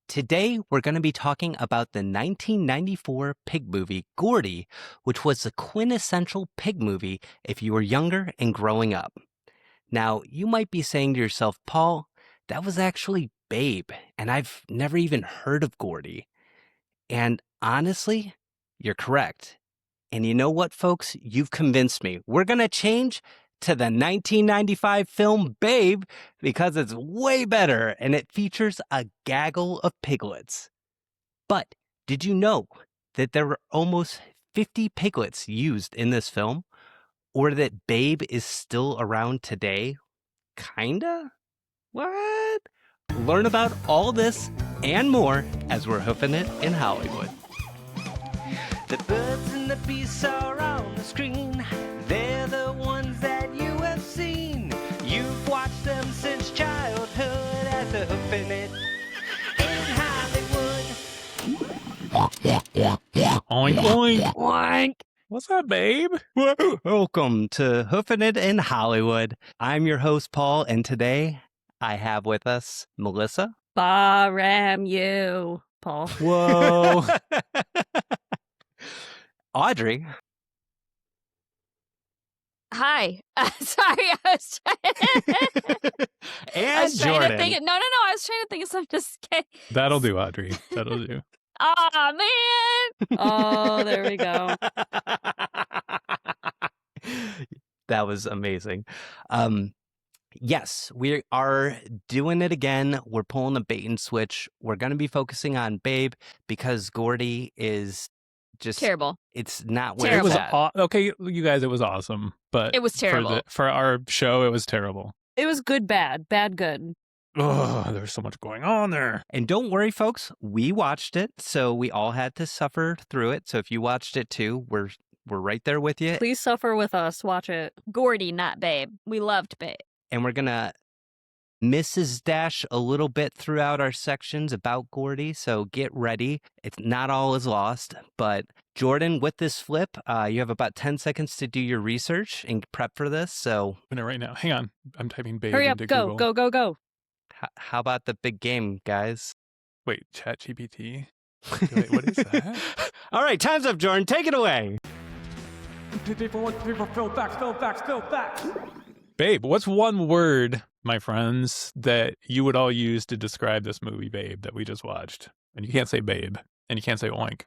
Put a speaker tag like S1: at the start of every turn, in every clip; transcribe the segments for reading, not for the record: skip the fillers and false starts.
S1: Today, we're going to be talking about the 1994 pig movie, Gordy, which was the quintessential pig movie if you were younger and growing up. Now, you might be saying to yourself, Paul, that was actually Babe, and I've never even heard of Gordy. And honestly, you're correct. And you know what, folks? You've convinced me. We're going to change to the 1995 film Babe because it's way better and it features a gaggle of piglets. But did you know that there were almost 50 piglets used in this film? Or that Babe is still around today? Kinda? What? Learn about all this and more as we're hoofing it in Hollywood. The birds and the beasts are on the screen. They're the ones that you have seen. You've watched them since childhood as a hoofing it in Hollywood.
S2: Oink, oink.
S1: Oink.
S2: What's up, babe?
S1: Welcome to Hoofing It in Hollywood. I'm your host, Paul, and today I have with us Melissa.
S3: Baram you, Paul.
S2: Whoa.
S1: Audrey.
S3: Hi. Sorry, I was
S1: And
S3: trying
S1: Jordan.
S3: to think. No. I was trying to think of something to say.
S2: That'll do, Audrey. That'll do.
S3: Oh, man. Oh, there we go.
S1: That was amazing. Yes, we are doing it again. We're pulling a bait and switch. We're going to be focusing on Babe because Gordy is just
S3: Terrible.
S1: It's not where
S3: Terrible.
S1: it's
S2: It
S1: at.
S2: was okay, you guys. It was awesome, but
S3: It was terrible.
S2: For our show. It was terrible.
S3: It was good, bad good.
S2: Oh, there's so much going on there.
S1: And don't worry, folks. We watched it, so we all had to suffer through it. So if you watched it too, we're right there with you.
S3: Please suffer with us. Watch it. Gordy, not Babe. We loved Babe.
S1: And we're going to Mrs. Dash a little bit throughout our sections about Gordy, so get ready. It's not all is lost, but Jordan, with this flip, you have about 10 seconds to do your research and prep for this, so...
S2: I'm doing it right now. Hang on. I'm typing babe
S3: Hurry up.
S2: into
S3: Go,
S2: Google.
S3: go.
S1: How about the big game, guys?
S2: Wait, ChatGPT? Wait, what is that?
S1: All right, time's up, Jordan. Take it away.
S4: Fill facts.
S2: Babe, what's one word, my friends, that you would all use to describe this movie, Babe, that we just watched? And you can't say babe, and you can't say oink.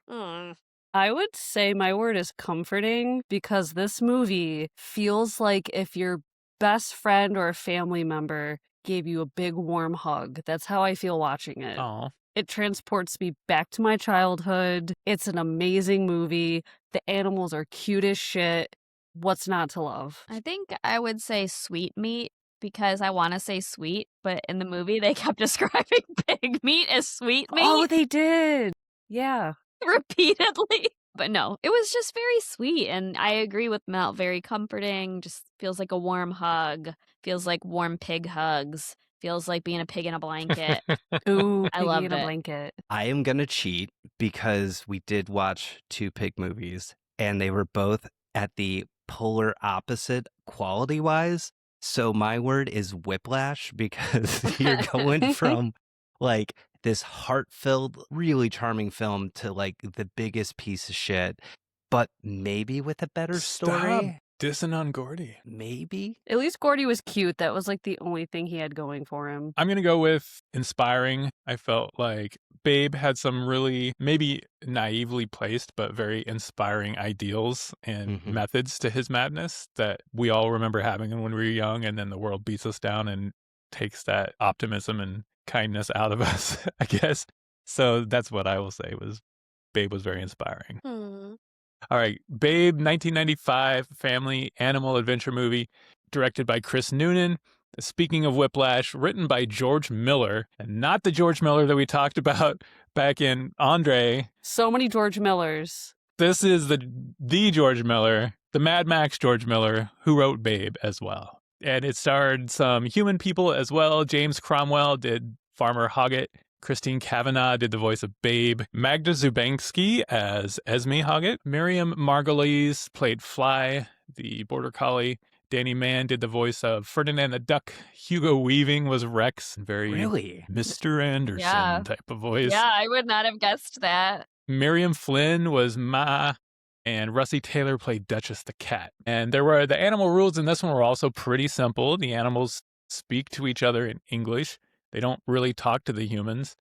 S3: I would say my word is comforting because this movie feels like if your best friend or a family member gave you a big warm hug. That's how I feel watching it.
S2: Oh,
S3: It transports me back to my childhood. It's an amazing movie. The animals are cute as shit. What's not to love?
S5: I think I would say sweet meat because I want to say sweet, but in the movie they kept describing pig meat as sweet meat
S3: Oh, they did. Yeah.
S5: repeatedly. But no, it was just very sweet, and I agree with Mel, very comforting, just feels like a warm hug, feels like warm pig hugs, feels like being a pig in a blanket.
S3: Ooh,
S5: I
S3: piggy
S5: loved
S3: in a
S5: it.
S3: blanket.
S1: I am going to cheat because we did watch two pig movies, and they were both at the polar opposite quality-wise. So my word is whiplash because you're going from like this heart-filled, really charming film to like the biggest piece of shit, but maybe with a better story.
S2: Stop dissing on Gordy.
S1: Maybe.
S3: At least Gordy was cute. That was like the only thing he had going for him.
S2: I'm going to go with inspiring. I felt like Babe had some really, maybe naively placed, but very inspiring ideals and methods to his madness that we all remember having when we were young, and then the world beats us down and takes that optimism and kindness out of us, I guess. So that's what I will say was Babe was very inspiring. All right, Babe, 1995 family animal adventure movie directed by Chris Noonan. Speaking of whiplash, written by George Miller, and not the George Miller that we talked about back in Andre.
S3: So many George Millers.
S2: This is the George Miller, the Mad Max George Miller, who wrote Babe as well. And it starred some human people as well. James Cromwell did Farmer Hoggett. Christine Cavanaugh did the voice of Babe. Magda Zubanski as Esme Hoggett. Miriam Margolyes played Fly, the border collie. Danny Mann did the voice of Ferdinand the Duck. Hugo Weaving was Rex. Very
S1: Really?
S2: Mr. Anderson
S5: Yeah.
S2: type of voice.
S5: Yeah, I would not have guessed that.
S2: Miriam Flynn was Ma. And Russie Taylor played Duchess the cat. And the animal rules in this one were also pretty simple. The animals speak to each other in English. They don't really talk to the humans.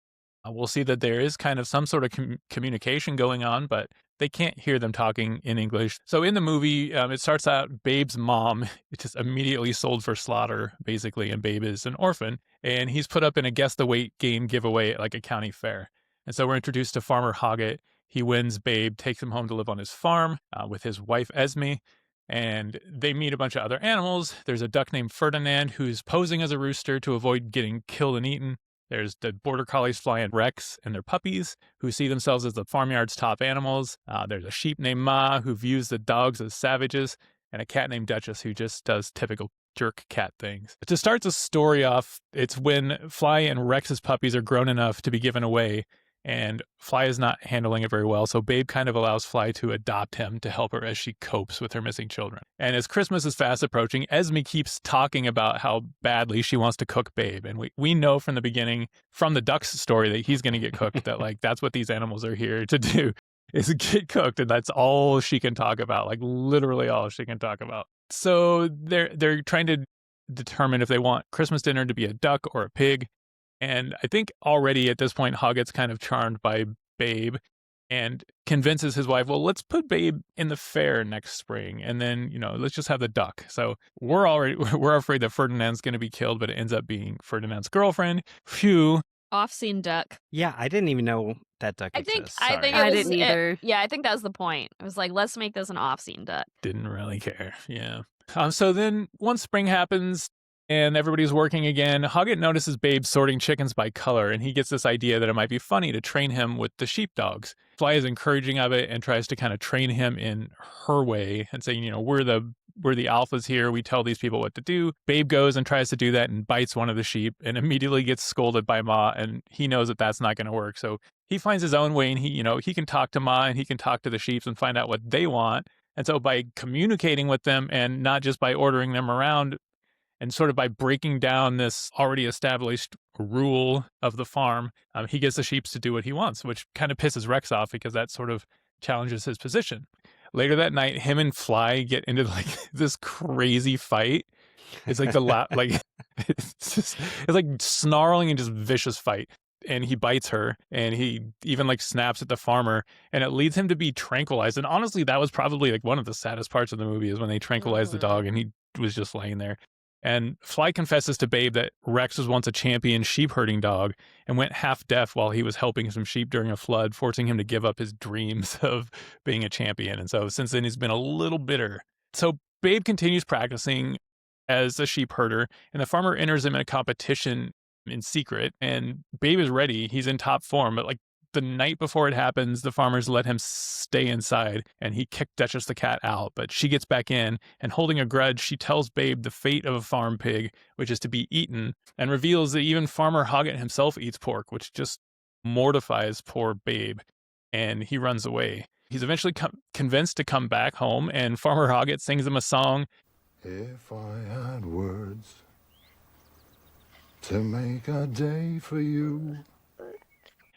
S2: We'll see that there is kind of some sort of communication going on, but they can't hear them talking in English. So in the movie, it starts out Babe's mom is just immediately sold for slaughter, basically, and Babe is an orphan. And he's put up in a guess the weight game giveaway at like a county fair. And so we're introduced to Farmer Hoggett. He wins Babe, takes him home to live on his farm with his wife, Esme, and they meet a bunch of other animals. There's a duck named Ferdinand who's posing as a rooster to avoid getting killed and eaten. There's the border collies flying Rex and their puppies who see themselves as the farmyard's top animals. There's a sheep named Ma who views the dogs as savages, and a cat named Duchess who just does typical jerk cat things. To start the story off, it's when Fly and Rex's puppies are grown enough to be given away, and Fly is not handling it very well, so Babe kind of allows Fly to adopt him to help her as she copes with her missing children. And as Christmas is fast approaching, Esme keeps talking about how badly she wants to cook Babe. And we know from the beginning, from the duck's story, that he's going to get cooked, that like that's what these animals are here to do, is get cooked. And that's all she can talk about, like literally all she can talk about. So they're trying to determine if they want Christmas dinner to be a duck or a pig. And I think already at this point, Hoggett's kind of charmed by Babe and convinces his wife, well, let's put Babe in the fair next spring. And then, let's just have the duck. So we're afraid that Ferdinand's going to be killed, but it ends up being Ferdinand's girlfriend. Phew.
S5: Off-scene duck.
S1: Yeah, I didn't even know that duck
S5: I think
S1: exists.
S5: I think
S1: Sorry.
S5: it
S3: I
S5: was,
S3: didn't either.
S5: yeah, I think that was the point. I was like, let's make this an off-scene duck.
S2: Didn't really care. Yeah. So then once spring happens, and everybody's working again, Hoggett notices Babe sorting chickens by color, and he gets this idea that it might be funny to train him with the sheepdogs. Fly is encouraging of it and tries to kind of train him in her way and saying, we're the alphas here. We tell these people what to do. Babe goes and tries to do that and bites one of the sheep and immediately gets scolded by Ma, and he knows that that's not going to work. So he finds his own way, and he can talk to Ma and he can talk to the sheep and find out what they want. And so by communicating with them and not just by ordering them around, and sort of by breaking down this already established rule of the farm, he gets the sheep to do what he wants, which kind of pisses Rex off because that sort of challenges his position. Later that night, him and Fly get into like this crazy fight. It's like it's like snarling and just vicious fight. And he bites her, and he even like snaps at the farmer, and it leads him to be tranquilized. And honestly, that was probably like one of the saddest parts of the movie, is when they tranquilized the dog and he was just laying there. And Fly confesses to Babe that Rex was once a champion sheep herding dog and went half deaf while he was helping some sheep during a flood, forcing him to give up his dreams of being a champion. And so since then, he's been a little bitter. So Babe continues practicing as a sheep herder, and the farmer enters him in a competition in secret. And Babe is ready. He's in top form, but like the night before it happens, the farmers let him stay inside, and he kicked Duchess the cat out. But she gets back in, and holding a grudge, she tells Babe the fate of a farm pig, which is to be eaten, and reveals that even Farmer Hoggett himself eats pork, which just mortifies poor Babe, and he runs away. He's eventually convinced to come back home, and Farmer Hoggett sings him a song.
S6: If I had words to make a day for you,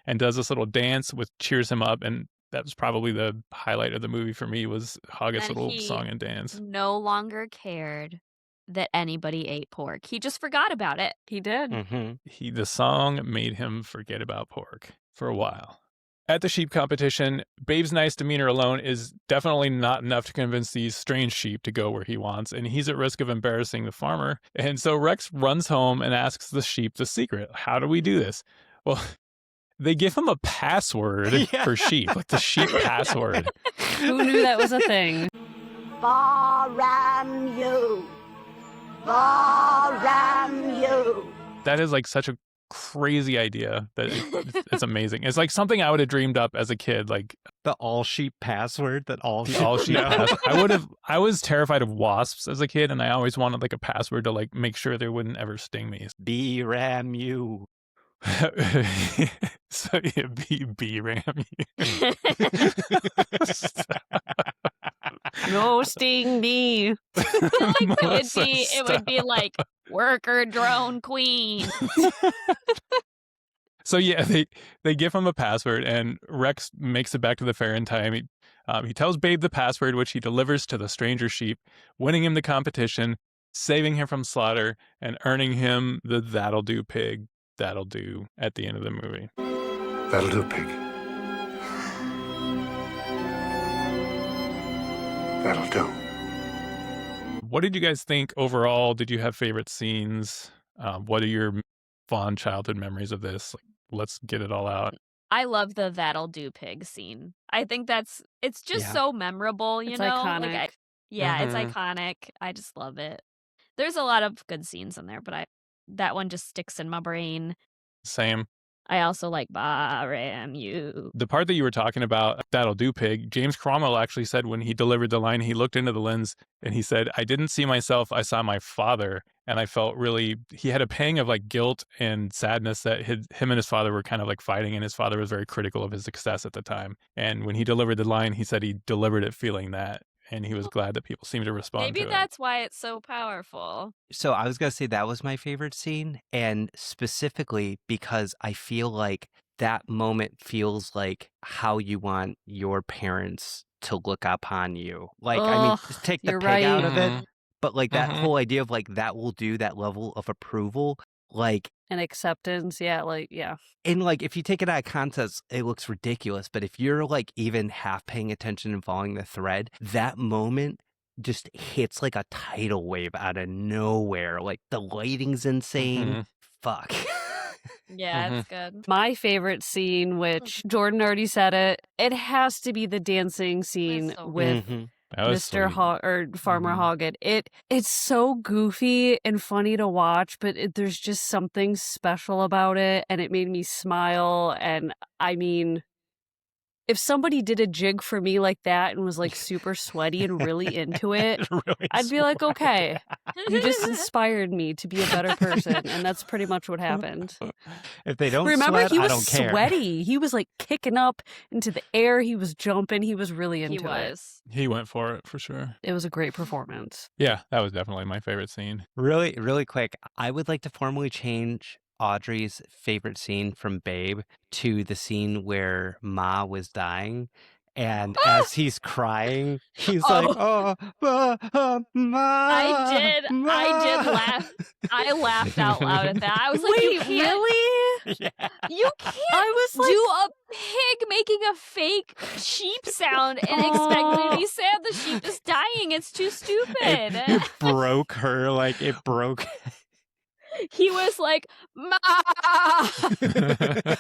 S2: and does this little dance which cheers him up. And that was probably the highlight of the movie for me, was Hoggett's
S5: And
S2: little
S5: he
S2: song and dance.
S5: no longer cared that anybody ate pork. He just forgot about it.
S3: He did.
S1: Mm-hmm.
S2: The song made him forget about pork for a while. At the sheep competition, Babe's nice demeanor alone is definitely not enough to convince these strange sheep to go where he wants, and he's at risk of embarrassing the farmer. And so Rex runs home and asks the sheep the secret. How do we do this? Well, they give him a password for sheep, like the sheep password.
S3: Who knew that was a thing?
S7: Baram you. Baram you.
S2: That is like such a crazy idea that it's amazing. It's like something I would have dreamed up as a kid, like
S1: The all sheep password that all
S2: the
S1: sheep
S2: all sheep
S1: know.
S2: password. I was terrified of wasps as a kid, and I always wanted like a password to like make sure they wouldn't ever sting me.
S1: B-ram you.
S2: So yeah, B-ram you.
S3: Roasting me.
S5: I feel like
S2: Melissa,
S5: it would be like worker drone queen.
S2: So yeah, they give him a password, and Rex makes it back to the fair in time. He tells Babe the password, which he delivers to the stranger sheep, winning him the competition, saving him from slaughter, and earning him the "That'll do, pig, that'll do" at the end of the movie.
S6: That'll do, pig. That'll do.
S2: What did you guys think overall? Did you have favorite scenes? What are your fond childhood memories of this? Let's get it all out.
S5: I love the "That'll do, pig" scene. I think it's just
S1: Yeah.
S5: so memorable,
S3: It's
S5: know?
S3: iconic.
S5: It's
S2: Mhm.
S5: iconic. I just love it. There's a lot of good scenes in there, but that one just sticks in my brain.
S2: Same.
S5: I also like Baram you.
S2: The part that you were talking about, "That'll do, pig," James Cromwell actually said when he delivered the line, he looked into the lens and he said, "I didn't see myself, I saw my father." And I felt he had a pang of guilt and sadness that him and his father were kind of fighting, and his father was very critical of his success at the time. And when he delivered the line, he said he delivered it feeling that, and he was glad that people seemed to respond
S5: Maybe
S2: to it.
S5: that's why it's so powerful.
S1: So I was going to say that was my favorite scene, and specifically because I feel like that moment feels like how you want your parents to look upon you. I mean,
S3: Ugh,
S1: just take the
S3: you're
S1: pig out
S3: right.
S1: of it,
S2: Mhm.
S1: but that
S2: Mhm.
S1: whole idea of that will do, that level of approval,
S3: And acceptance. Yeah, yeah.
S1: and if you take it out of context, it looks ridiculous. But if you're even half paying attention and following the thread, that moment just hits like a tidal wave out of nowhere. The lighting's insane.
S2: Mhm.
S1: Fuck.
S5: Yeah, it's good.
S3: My favorite scene, which Jordan already said it has to be the dancing scene
S5: so
S3: with
S1: Mhm.
S2: That was
S3: Mr.
S2: sweet.
S3: or Farmer
S2: Mhm.
S3: Hoggett. It's so goofy and funny to watch, but there's just something special about it, and it made me smile. And I mean, if somebody did a jig for me like that and was super sweaty and really into it,
S2: Really
S3: I'd be like,
S2: sweat.
S3: okay, you just inspired me to be a better person. And that's pretty much what happened.
S1: If they don't
S3: Remember,
S1: sweat,
S3: he
S1: I
S3: was
S1: don't care.
S3: sweaty. He was kicking up into the air. He was jumping. He was really
S5: He
S3: into it.
S5: was.
S2: He went for it for sure.
S3: It was a great performance.
S2: Yeah, that was definitely my favorite scene.
S1: Really, really quick, I would like to formally change Audrey's favorite scene from Babe to the scene where Ma was dying. And as he's crying, he's like,
S5: Oh.
S1: Ma.
S5: I did laugh. I laughed out loud at that. I was like, you
S3: Wait,
S5: can't,
S3: really?
S1: Yeah.
S5: you can't
S3: I was
S5: do a pig making a fake sheep sound and expect me to be sad the sheep is dying. It's too stupid.
S1: It broke her, it broke.
S5: He was like, Ma.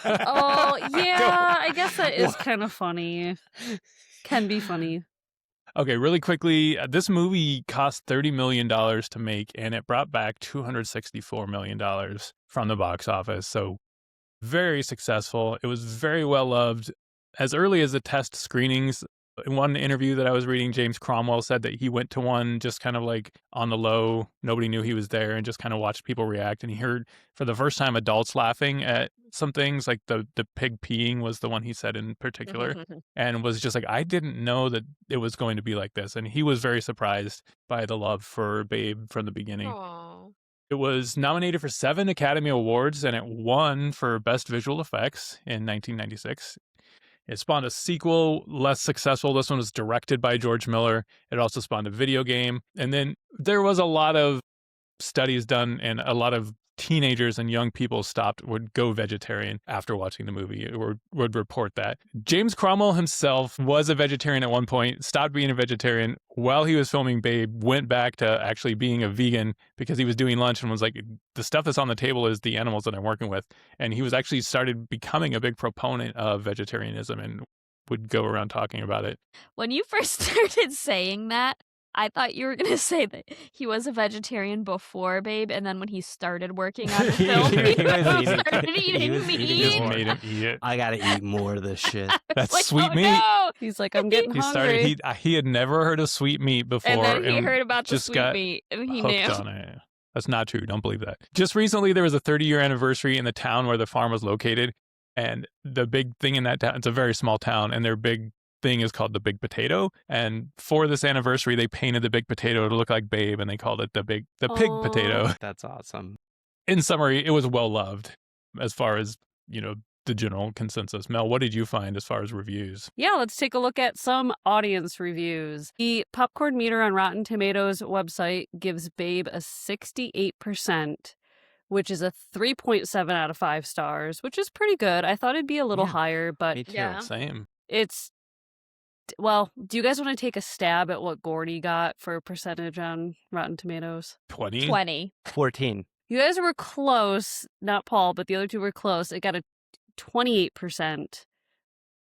S3: Oh, yeah, I guess that is kind of funny. Can be funny.
S2: Okay, really quickly, this movie cost $30 million to make, and it brought back $264 million from the box office. So very successful. It was very well loved. As early as the test screenings, in one interview that I was reading, James Cromwell said that he went to one just kind of on the low. Nobody knew he was there, and just kind of watched people react. And he heard for the first time adults laughing at some things, like the pig peeing was the one he said in particular, and was just I didn't know that it was going to be like this. And he was very surprised by the love for Babe from the beginning.
S5: Aw.
S2: It was nominated for 7 Academy Awards, and it won for Best Visual Effects in 1996. It spawned a sequel, less successful. This one was directed by George Miller. It also spawned a video game. And then there was a lot of studies done, and a lot of teenagers and young people would go vegetarian after watching the movie, or would report that. James Cromwell himself was a vegetarian at one point, stopped being a vegetarian while he was filming Babe, went back to actually being a vegan because he was doing lunch and was like, the stuff that's on the table is the animals that I'm working with. And he was actually started becoming a big proponent of vegetarianism and would go around talking about it.
S5: When you first started saying that, I thought you were going to say that he was a vegetarian before Babe, and then when he started working on the film, he started eating meat.
S2: He just made him eat it.
S1: I gotta eat more of this shit.
S2: That's
S5: Like,
S2: sweet
S5: oh,
S2: meat.
S5: no!
S3: He's like, I'm getting
S2: He
S3: hungry.
S2: he had never heard of sweet meat before,
S5: And then he heard about the
S2: just
S5: sweet
S2: got
S5: meat, and he
S2: hooked
S5: knew.
S2: on it. That's not true. Don't believe that. Just recently, there was a 30-year anniversary in the town where the farm was located, and the big thing in that town, it's a very small town, and their big thing is called the Big Potato. And for this anniversary, they painted the Big Potato to look like Babe, and they called it the Pig Potato.
S1: That's awesome.
S2: In summary, it was well loved as far as, the general consensus. Mel, what did you find as far as reviews?
S3: Yeah, let's take a look at some audience reviews. The popcorn meter on Rotten Tomatoes website gives Babe a 68%, which is a 3.7 out of 5 stars, which is pretty good. I thought it'd be a little higher, but
S1: Me too.
S5: Yeah.
S2: Same.
S3: well, do you guys want to take a stab at what Gordy got for a percentage on Rotten Tomatoes?
S2: 20?
S5: 20.
S1: 14.
S3: You guys were close, not Paul, but the other two were close. It got a 28%.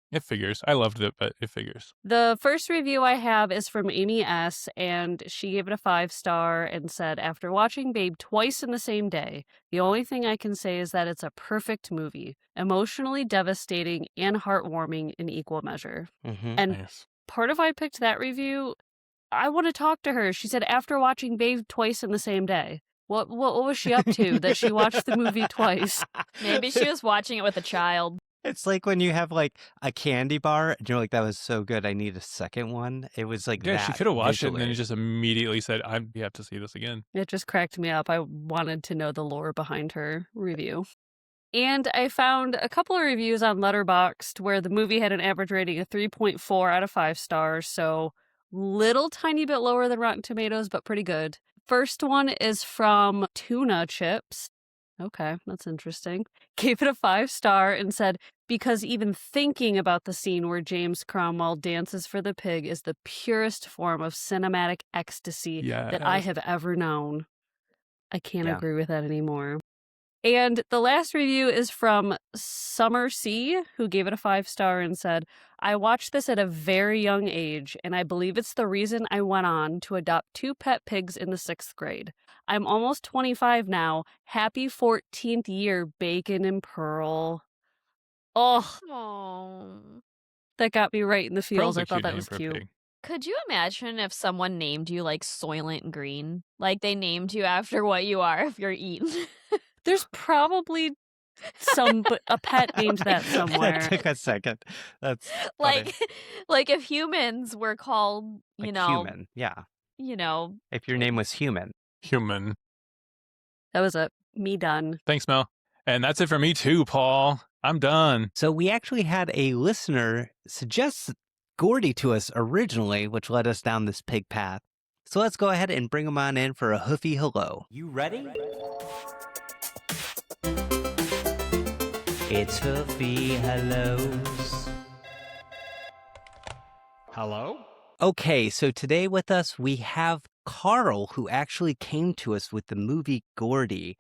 S2: It figures. I loved it, but it figures.
S3: The first review I have is from Amy S., and she gave it a 5-star and said, after watching Babe twice in the same day, the only thing I can say is that it's a perfect movie, emotionally devastating and heartwarming in equal measure.
S1: Mm-hmm.
S3: And
S2: Nice.
S3: part of why I picked that review, I want to talk to her. She said after watching Babe twice in the same day. What was she up to that she watched the movie twice?
S5: Maybe she was watching it with a child.
S1: It's like when you have like a candy bar and you're like, that was so good, I need a second one. It was like
S2: Yeah,
S1: that.
S2: she could have watched it and then
S1: visually.
S2: it just immediately said, you have to see this again.
S3: It just cracked me up. I wanted to know the lore behind her review. And I found a couple of reviews on Letterboxd where the movie had an average rating of 3.4 out of 5 stars, so little tiny bit lower than Rotten Tomatoes, but pretty good. First one is from Tuna Chips. Okay, that's interesting. Gave it a 5-star and said, because even thinking about the scene where James Cromwell dances for the pig is the purest form of cinematic ecstasy that I have ever known. I can't agree with that anymore. And the last review is from Summer C, who gave it a 5-star and said, I watched this at a very young age, and I believe it's the reason I went on to adopt 2 pet pigs in the 6th grade. I'm almost 25 now. Happy 14th year, Bacon and Pearl. Oh,
S5: Oh.
S3: that got me right in the feels.
S2: Pearl's a
S3: I thought
S2: cute
S3: that
S2: name
S3: was
S2: for a
S3: cute.
S2: pig.
S5: Could you imagine if someone named you like Soylent Green? Like they named you after what you are if you're eaten.
S3: There's probably a pet named that somewhere.
S1: That took a second. That's
S5: like if humans were called,
S1: like human. Yeah. If your name was human.
S2: Human.
S3: That was it. Me done.
S2: Thanks, Mel. And that's it for me too, Paul. I'm done.
S1: So we actually had a listener suggest Gordy to us originally, which led us down this pig path. So let's go ahead and bring him on in for a Hoofie Hello. You ready? It's Hoofie Hellos.
S8: Hello?
S1: Okay, so today with us we have Carl, who actually came to us with the movie Gordy.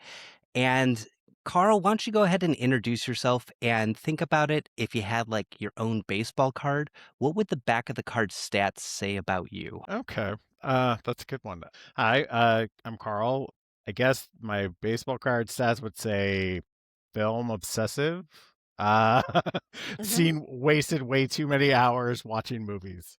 S1: And Carl, why don't you go ahead and introduce yourself and think about it. If you had like your own baseball card, what would the back of the card stats say about you?
S8: Okay. That's a good one. Hi, I'm Carl. I guess my baseball card stats would say film obsessive. Wasted way too many hours watching movies.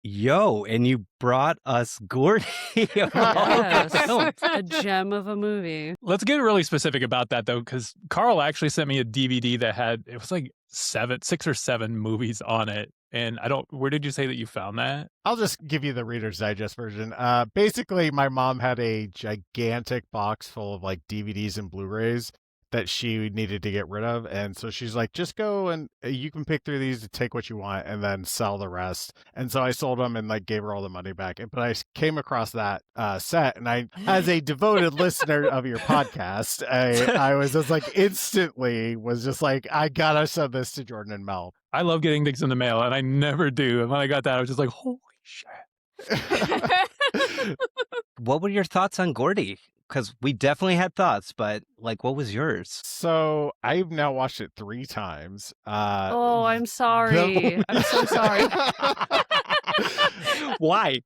S1: Yo, and you brought us Gordy.
S3: Yes, a gem of a movie.
S2: Let's get really specific about that though, because Carl actually sent me a DVD that it was like 6 or 7 movies on it. And where did you say that you found that?
S8: I'll just give you the Reader's Digest version. Basically, my mom had a gigantic box full of like DVDs and Blu-rays that she needed to get rid of. And so she's like, just go and you can pick through these to take what you want and then sell the rest. And so I sold them and like gave her all the money back. But I came across that set, and I, as a devoted listener of your podcast, I was just like instantly was just like, I gotta send this to Jordan and Mel.
S2: I love getting things in the mail, and I never do. And when I got that, I was just like, holy shit.
S1: What were your thoughts on Gordy? Because we definitely had thoughts, but like, what was yours?
S8: So I've now watched it 3 times.
S3: Oh, I'm sorry. I'm so sorry.
S1: Why?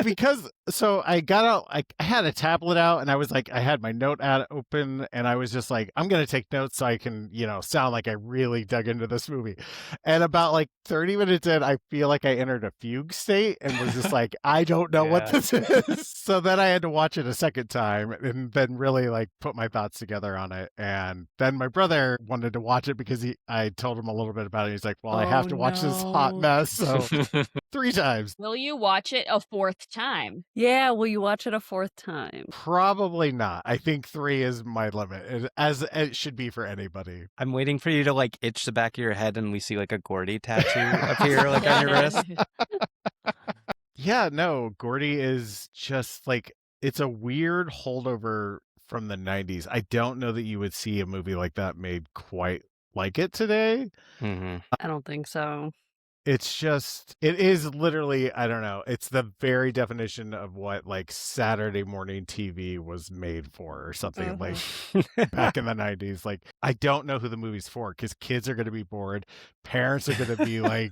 S8: Because so I got out, I had a tablet out, and I was like, I had my note ad open, and I was just like, I'm gonna take notes so I can, sound like I really dug into this movie. And about like 30 minutes in, I feel like I entered a fugue state and was just like, I don't know what
S2: Yeah.
S8: this is. So then I had to watch it a second time and then really like put my thoughts together on it. And then my brother wanted to watch it because I told him a little bit about it. He's like, well, I have
S3: Oh,
S8: to watch this hot
S3: no.
S8: mess. So 3 times.
S5: Will you watch it a 4th time?
S3: Yeah, will you watch it a 4th time?
S8: Probably not. I think 3 is my limit, as it should be for anybody.
S1: I'm waiting for you to like itch the back of your head and we see like a Gordy tattoo appear like on your wrist.
S8: Yeah, no, Gordy is just like, it's a weird holdover from the 90s. I don't know that you would see a movie like that made quite like it today.
S1: Mm-hmm.
S3: I don't think so.
S8: It's just, it is literally, I don't know, it's the very definition of what like Saturday morning TV was made for or something like back in the 90s. Like, I don't know who the movie's for because kids are going to be bored. Parents are going to be like,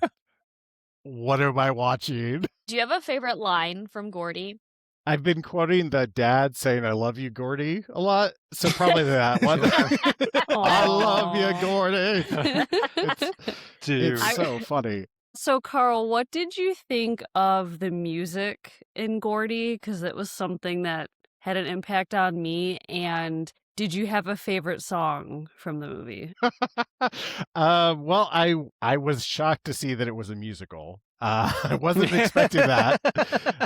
S8: what am I watching?
S5: Do you have a favorite line from Gordy?
S8: I've been quoting the dad saying, I love you, Gordy, a lot. So probably that one. I love you, Gordy. It's so funny.
S3: So, Carl, what did you think of the music in Gordy? Because it was something that had an impact on me. And did you have a favorite song from the movie?
S8: Well, I was shocked to see that it was a musical. I wasn't expecting that.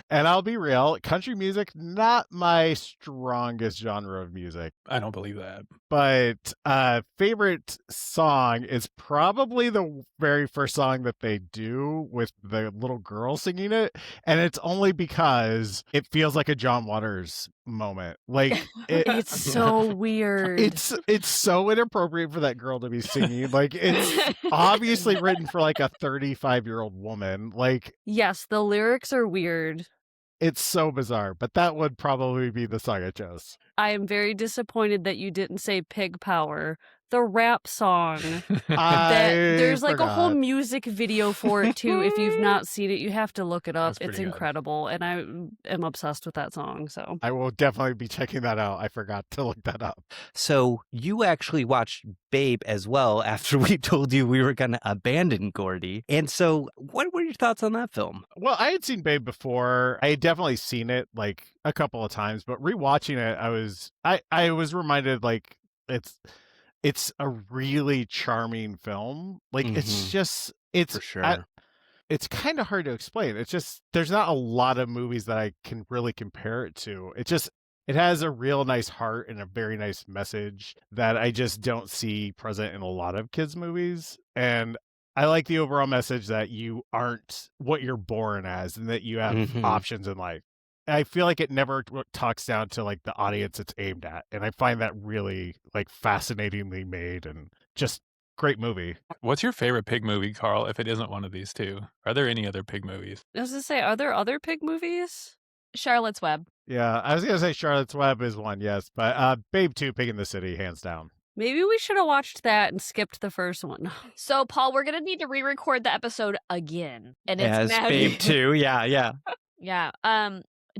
S8: And I'll be real, country music, not my strongest genre of music.
S2: I don't believe that.
S8: But favorite song is probably the very first song that they do with the little girl singing it. And it's only because it feels like a John Waters moment. Like
S3: It's so weird.
S8: it's so inappropriate for that girl to be singing. Like, it's obviously written for like a 35-year-old woman. Like,
S3: Yes, the lyrics are weird.
S8: it's so bizarre, but that would probably be the song I chose.
S3: I am very disappointed that you didn't say Pig Power, the rap song. There's like a whole
S8: forgot.
S3: music video for it too. If you've not seen it, you have to look it up.
S2: That's
S3: It's
S2: pretty good.
S3: incredible, and I am obsessed with that song. So
S8: I will definitely be checking that out. I forgot to look that up.
S1: So you actually watched Babe as well after we told you we were going to abandon Gordy. And so what were your thoughts on that film?
S8: Well, I had seen Babe before. I had definitely seen it like a couple of times, but rewatching it, I was reminded like it's a really charming film. Like, it's just,
S1: For sure.
S8: it's kind of hard to explain. It's just, there's not a lot of movies that I can really compare it to. It has a real nice heart and a very nice message that I just don't see present in a lot of kids' movies. And I like the overall message that you aren't what you're born as and that you have options in life. I feel like it never talks down to like the audience it's aimed at. And I find that really like fascinatingly made and just great movie.
S2: What's your favorite pig movie, Carl, if it isn't one of these two? Are there any other pig movies?
S3: I was gonna say, are there other pig movies?
S5: Charlotte's Web.
S8: Yeah, I was going to say Charlotte's Web is one, yes. But Babe 2, Pig in the City, hands down.
S3: Maybe we should have watched that and skipped the first one.
S5: So, Paul, we're going to need to re-record the episode again. And it's
S1: As
S5: now-
S1: Babe too. Yeah.
S5: Yeah.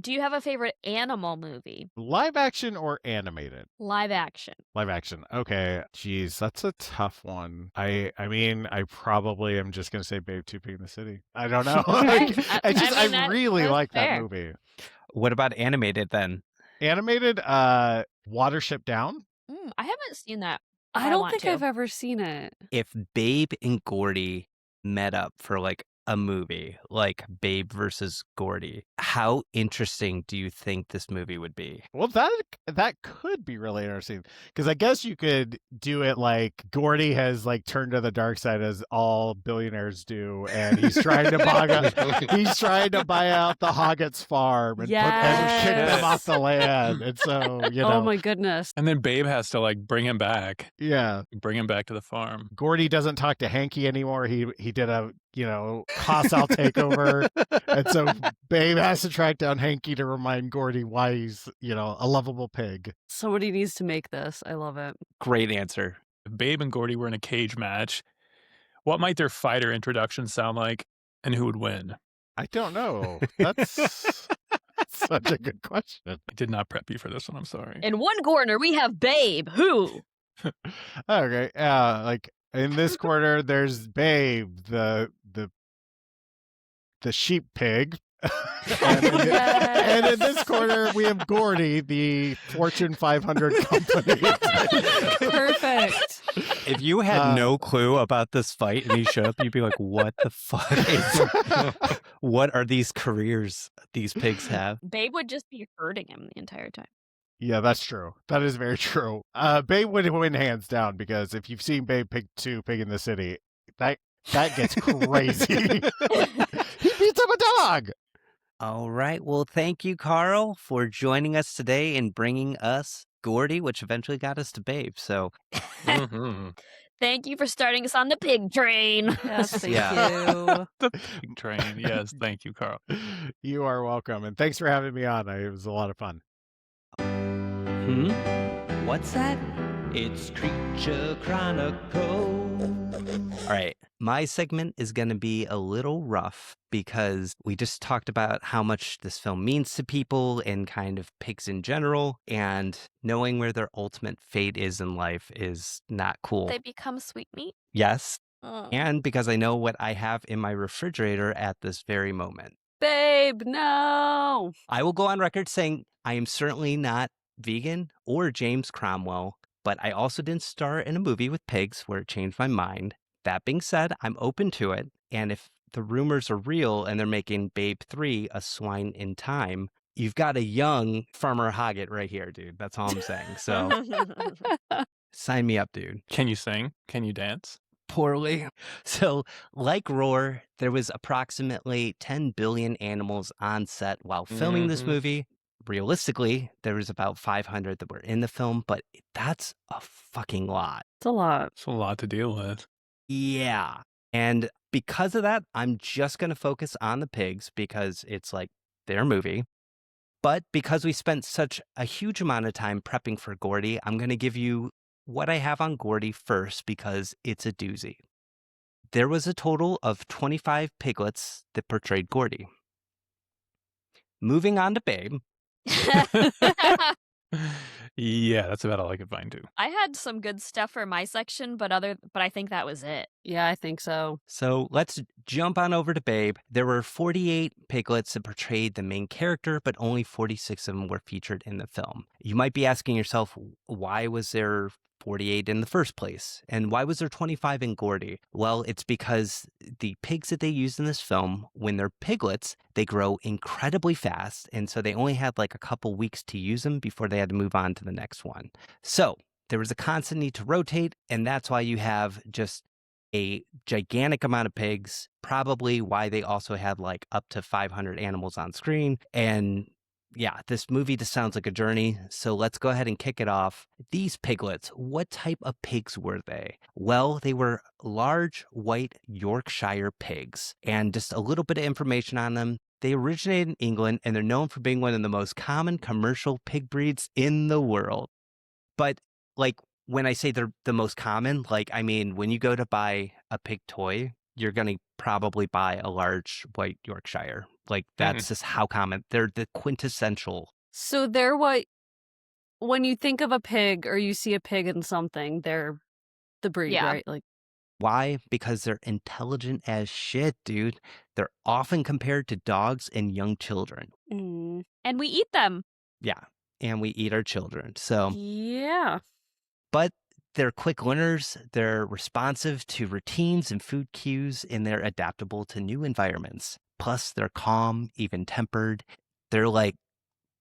S5: Do you have a favorite animal movie?
S8: Live action or animated?
S5: Live action.
S8: Live action. Okay. Jeez, that's a tough one. I mean, I probably am just gonna say Babe 2 Pig in the City. I don't know.
S5: Okay.
S8: I really
S5: that's
S8: like
S5: fair.
S8: that movie.
S1: What about animated then?
S8: Animated, Watership Down.
S5: I haven't seen that.
S3: I don't
S5: want
S3: think
S5: to.
S3: I've ever seen it.
S1: If Babe and Gordy met up for like a movie, like Babe versus Gordy, how interesting do you think this movie would be?
S8: Well, that could be really interesting because I guess you could do it like Gordy has like turned to the dark side as all billionaires do, and he's trying to buy out the Hoggett's farm and kick them off the land, and so
S3: Oh my goodness.
S2: And then Babe has to like bring him back.
S8: Yeah,
S2: Bring him back to the farm.
S8: Gordy doesn't talk to Hanky anymore. He did a hostile takeover, and so Babe has to track down Hanky to remind Gordy why he's a lovable pig.
S3: Somebody needs to make this. I love it.
S1: Great answer.
S2: If Babe and Gordy were in a cage match, what might their fighter introduction sound like? And who would win?
S8: I don't know. That's such a good question.
S2: I did not prep you for this one. I'm sorry.
S5: In one corner, we have Babe. Who?
S8: Okay, like in this quarter, there's Babe, the sheep pig. And in this corner, we have Gordy, the Fortune 500 company.
S3: Perfect.
S1: If you had no clue about this fight and he showed up, you'd be like, what the fuck is what are these careers these pigs have?
S5: Babe would just be hurting him the entire time.
S8: Yeah, that's true. That is very true. Babe would win hands down because if you've seen Babe Pig 2, Pig in the City, that gets crazy. He beats up a dog.
S1: All right. Well, thank you, Carl, for joining us today and bringing us Gordy, which eventually got us to Babe. So
S5: Thank you for starting us on the pig train.
S3: Yes, thank
S1: Yeah.
S3: you.
S2: The pig train. Yes, thank you, Carl.
S8: You are welcome. And thanks for having me on. It was a lot of fun.
S1: What's that? It's Creature Chronicles. All right. My segment is going to be a little rough because we just talked about how much this film means to people and kind of pigs in general. And knowing where their ultimate fate is in life is not cool.
S5: They become sweet meat.
S1: Yes.
S5: Oh.
S1: And because I know what I have in my refrigerator at this very moment.
S3: Babe, no.
S1: I will go on record saying I am certainly not vegan or James Cromwell, but I also didn't star in a movie with pigs where it changed my mind. That being said, I'm open to it. And if the rumors are real and they're making Babe 3 a swine in time, you've got a young Farmer Hoggett right here, dude. That's all I'm saying. So sign me up, dude.
S2: Can you sing? Can you dance?
S1: Poorly. So, like Roar, there was approximately 10 billion animals on set while filming this movie. Realistically, there was about 500 that were in the film, but that's a fucking lot.
S3: It's a lot.
S2: It's a lot to deal with.
S1: Yeah. And because of that, I'm just going to focus on the pigs because it's like their movie. But because we spent such a huge amount of time prepping for Gordy, I'm going to give you what I have on Gordy first because it's a doozy. There was a total of 25 piglets that portrayed Gordy. Moving on to Babe.
S2: Yeah, that's about all I could find too.
S5: I had some good stuff for my section, but I think that was it.
S3: Yeah, I think so.
S1: So let's jump on over to Babe. There were 48 piglets that portrayed the main character, but only 46 of them were featured in the film. You might be asking yourself, why was there 48 in the first place? And why was there 25 in Gordy? Well, it's because the pigs that they used in this film, when they're piglets, they grow incredibly fast. And so they only had like a couple weeks to use them before they had to move on to the next one. So there was a constant need to rotate. And that's why you have just a gigantic amount of pigs, probably why they also had like up to 500 animals on screen. And yeah, this movie just sounds like a journey, so let's go ahead and kick it off. These piglets, what type of pigs were they? Well, they were large white Yorkshire pigs, and just a little bit of information on them. They originated in England, and they're known for being one of the most common commercial pig breeds in the world. But, like, when I say they're the most common, like, I mean, when you go to buy a pig toy, you're going to probably buy a large white Yorkshire. Like, that's just how common. They're the quintessential.
S3: So they're what, when you think of a pig or you see a pig in something, they're the breed,
S5: Yeah.
S3: right? Like,
S1: Why? Because they're intelligent as shit, dude. They're often compared to dogs and young children.
S5: And we eat them.
S1: Yeah. And we eat our children. So,
S3: yeah.
S1: but they're quick learners. They're responsive to routines and food cues, and they're adaptable to new environments. Plus, they're calm, even-tempered. They're like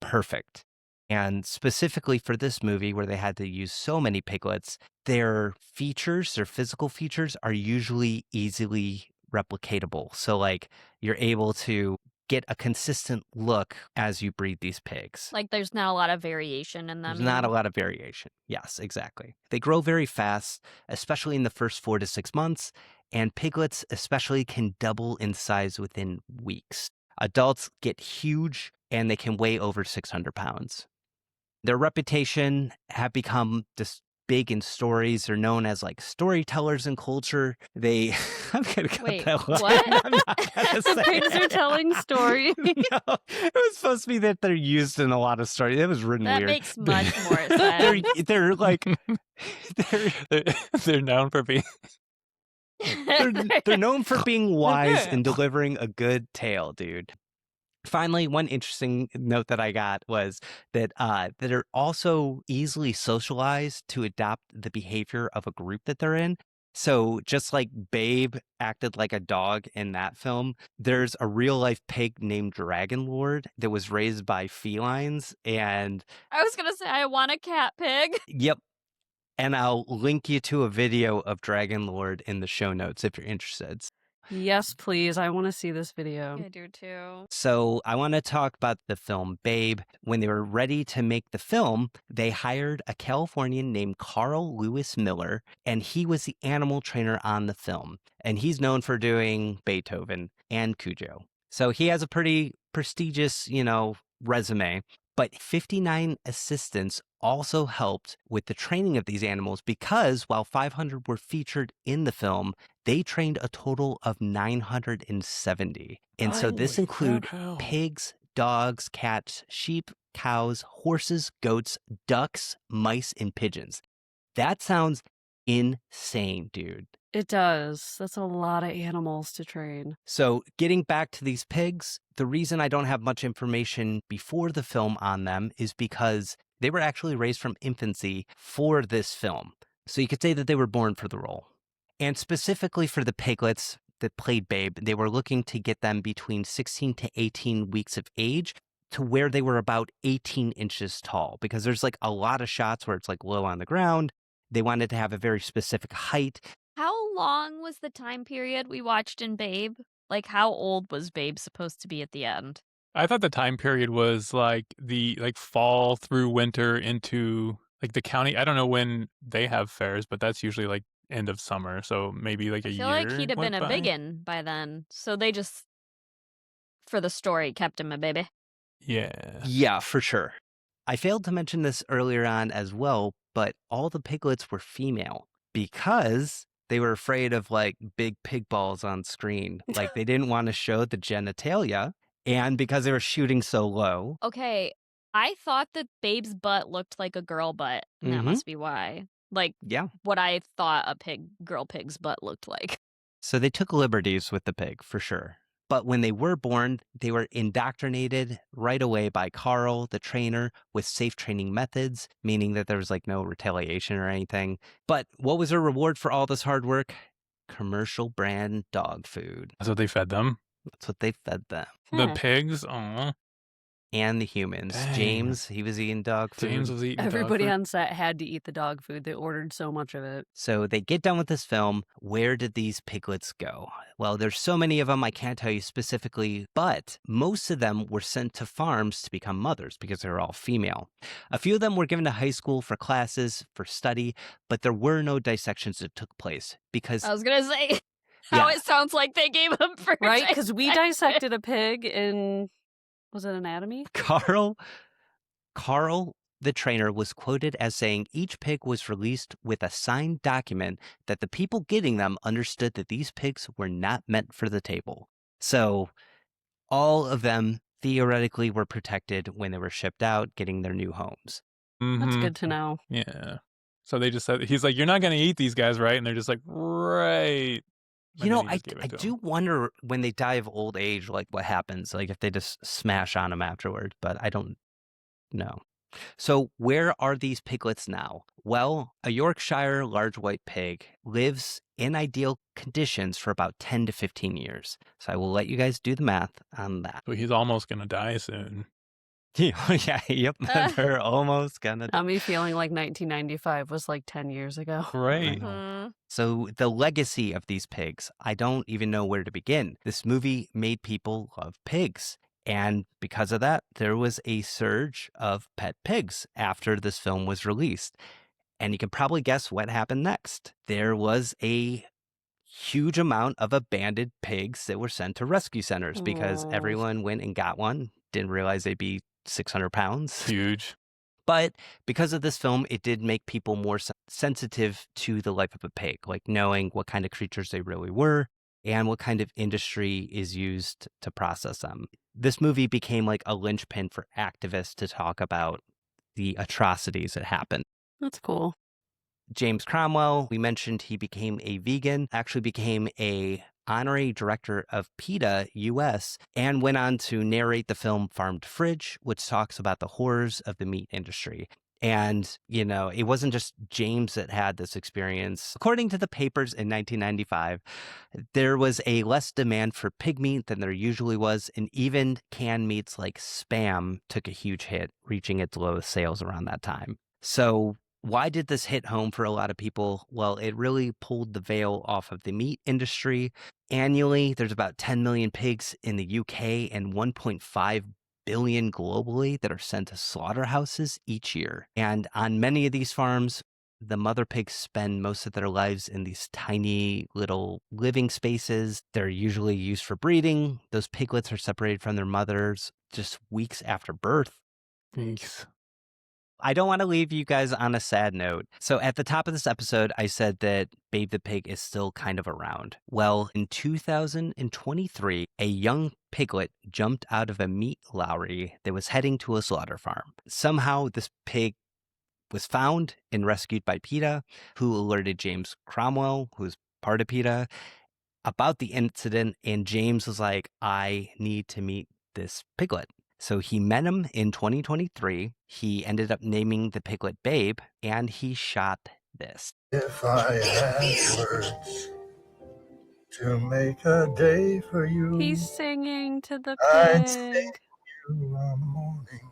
S1: perfect. And specifically for this movie, where they had to use so many piglets, their features, their physical features, are usually easily replicatable. So, like, you're able to get a consistent look as you breed these pigs.
S5: Like there's not a lot of variation in them.
S1: There's not a lot of variation. Yes, exactly. They grow very fast, especially in the first 4 to 6 months, and piglets especially can double in size within weeks. Adults get huge, and they can weigh over 600 pounds. Their reputation have become just big in stories. They're known as like storytellers in culture. They, I'm going to cut
S5: Wait,
S1: that line.
S5: what?
S1: I'm not going to
S3: The
S1: say
S3: pigs are
S1: it.
S3: telling stories.
S1: No, it was supposed to be that they're used in a lot of stories. It was written
S5: That
S1: weird.
S5: makes much more sense.
S1: They're like,
S2: They're known for being.
S1: they're known for being wise and delivering a good tale, dude. Finally, one interesting note that I got was that they're also easily socialized to adopt the behavior of a group that they're in. So just like Babe acted like a dog in that film, there's a real life pig named Dragon Lord that was raised by felines. And
S5: I was gonna say I want a cat pig.
S1: yep. And I'll link you to a video of Dragon Lord in the show notes if you're interested.
S3: Yes, please. I want to see this video.
S5: I do too.
S1: So I want to talk about the film Babe. When they were ready to make the film, they hired a Californian named Carl Lewis Miller, and he was the animal trainer on the film. And he's known for doing Beethoven and Cujo. So he has a pretty prestigious, resume. But 59 assistants also helped with the training of these animals because while 500 were featured in the film, they trained a total of 970. And so this
S2: Holy
S1: include
S2: cow.
S1: pigs, dogs, cats, sheep, cows, horses, goats, ducks, mice, and pigeons. That sounds insane, dude.
S3: It does. That's a lot of animals to train.
S1: So, getting back to these pigs, the reason I don't have much information before the film on them is because they were actually raised from infancy for this film. So, you could say that they were born for the role. And specifically for the piglets that played Babe, they were looking to get them between 16 to 18 weeks of age to where they were about 18 inches tall, because there's like a lot of shots where it's like low on the ground. They wanted to have a very specific height.
S5: How long was the time period we watched in Babe? Like, how old was Babe supposed to be at the end?
S2: I thought the time period was like the fall through winter into like the county. I don't know when they have fairs, but that's usually like end of summer. So maybe like a
S5: I
S2: year.
S5: feel like he'd have
S2: went
S5: been a
S2: by.
S5: biggin by then. So they just, for the story, kept him a baby.
S2: Yeah.
S1: Yeah, for sure. I failed to mention this earlier on as well, but all the piglets were female because they were afraid of like big pig balls on screen. Like they didn't want to show the genitalia, and because they were shooting so low.
S5: Okay, I thought that Babe's butt looked like a girl butt, and that
S1: Mhm.
S5: must be why. Like,
S1: Yeah.
S5: what I thought a girl pig's butt looked like.
S1: So they took liberties with the pig for sure. But when they were born, they were indoctrinated right away by Carl, the trainer, with safe training methods, meaning that there was like no retaliation or anything. But what was their reward for all this hard work? Commercial brand dog food.
S2: That's what they fed them.
S1: That's what they fed them.
S2: The
S5: Huh.
S2: pigs. Aw.
S1: And the humans.
S2: Dang.
S1: James, he was eating dog food.
S2: James was eating dog
S3: Everybody
S2: food.
S3: on set had to eat the dog food. They ordered so much of it.
S1: So they get done with this film. Where did these piglets go? Well, there's so many of them, I can't tell you specifically, but most of them were sent to farms to become mothers because they were all female. A few of them were given to high school for classes, for study, but there were no dissections that took place because,
S5: I was gonna say how
S1: Yeah.
S5: it sounds like they gave him for
S3: Right? Because we
S5: dissection.
S3: dissected a pig in, was it Anatomy?
S1: Carl, the trainer, was quoted as saying each pig was released with a signed document that the people getting them understood that these pigs were not meant for the table. So all of them theoretically were protected when they were shipped out, getting their new homes.
S3: That's
S2: Mhm.
S3: good to know.
S2: Yeah. So they just said, he's like, you're not going to eat these guys, right? And they're just like, right.
S1: You know,
S2: And then he
S1: I
S2: just gave it to
S1: do
S2: 'em.
S1: wonder when they die of old age, like what happens, like if they just smash on them afterward, but I don't know. So where are these piglets now? Well, a Yorkshire large white pig lives in ideal conditions for about 10 to 15 years. So I will let you guys do the math on that.
S2: So he's almost going to die soon.
S1: Yeah, yep, they're almost gonna die.
S3: Got me feeling like 1995 was like 10 years ago.
S2: Right.
S1: know.
S5: Mhm.
S1: So the legacy of these pigs, I don't even know where to begin. This movie made people love pigs. And because of that, there was a surge of pet pigs after this film was released. And you can probably guess what happened next. There was a huge amount of abandoned pigs that were sent to rescue centers because
S3: Oh.
S1: everyone went and got one, didn't realize they'd be 600 pounds.
S2: Huge.
S1: But because of this film, it did make people more sensitive to the life of a pig, like knowing what kind of creatures they really were and what kind of industry is used to process them. This movie became like a linchpin for activists to talk about the atrocities that happened.
S3: That's cool.
S1: James Cromwell, we mentioned he became a vegan, actually became a honorary director of PETA US, and went on to narrate the film Farm to Fridge, which talks about the horrors of the meat industry. And, you know, it wasn't just James that had this experience. According to the papers in 1995, there was a less demand for pig meat than there usually was, and even canned meats like Spam took a huge hit, reaching its lowest sales around that time. So why did this hit home for a lot of people? Well, it really pulled the veil off of the meat industry. Annually, there's about 10 million pigs in the UK and 1.5 billion globally that are sent to slaughterhouses each year. And on many of these farms, the mother pigs spend most of their lives in these tiny little living spaces. They're usually used for breeding. Those piglets are separated from their mothers just weeks after birth.
S2: Thanks.
S1: I don't want to leave you guys on a sad note. So at the top of this episode, I said that Babe the Pig is still kind of around. Well, in 2023, a young piglet jumped out of a meat lorry that was heading to a slaughter farm. Somehow, this pig was found and rescued by PETA, who alerted James Cromwell, who's part of PETA, about the incident. And James was like, I need to meet this piglet. So he met him in 2023. He ended up naming the piglet Babe, and he shot this.
S6: If I had words to make a day for you,
S3: He's singing to the
S6: I'd
S3: pig.
S6: sing you a morning,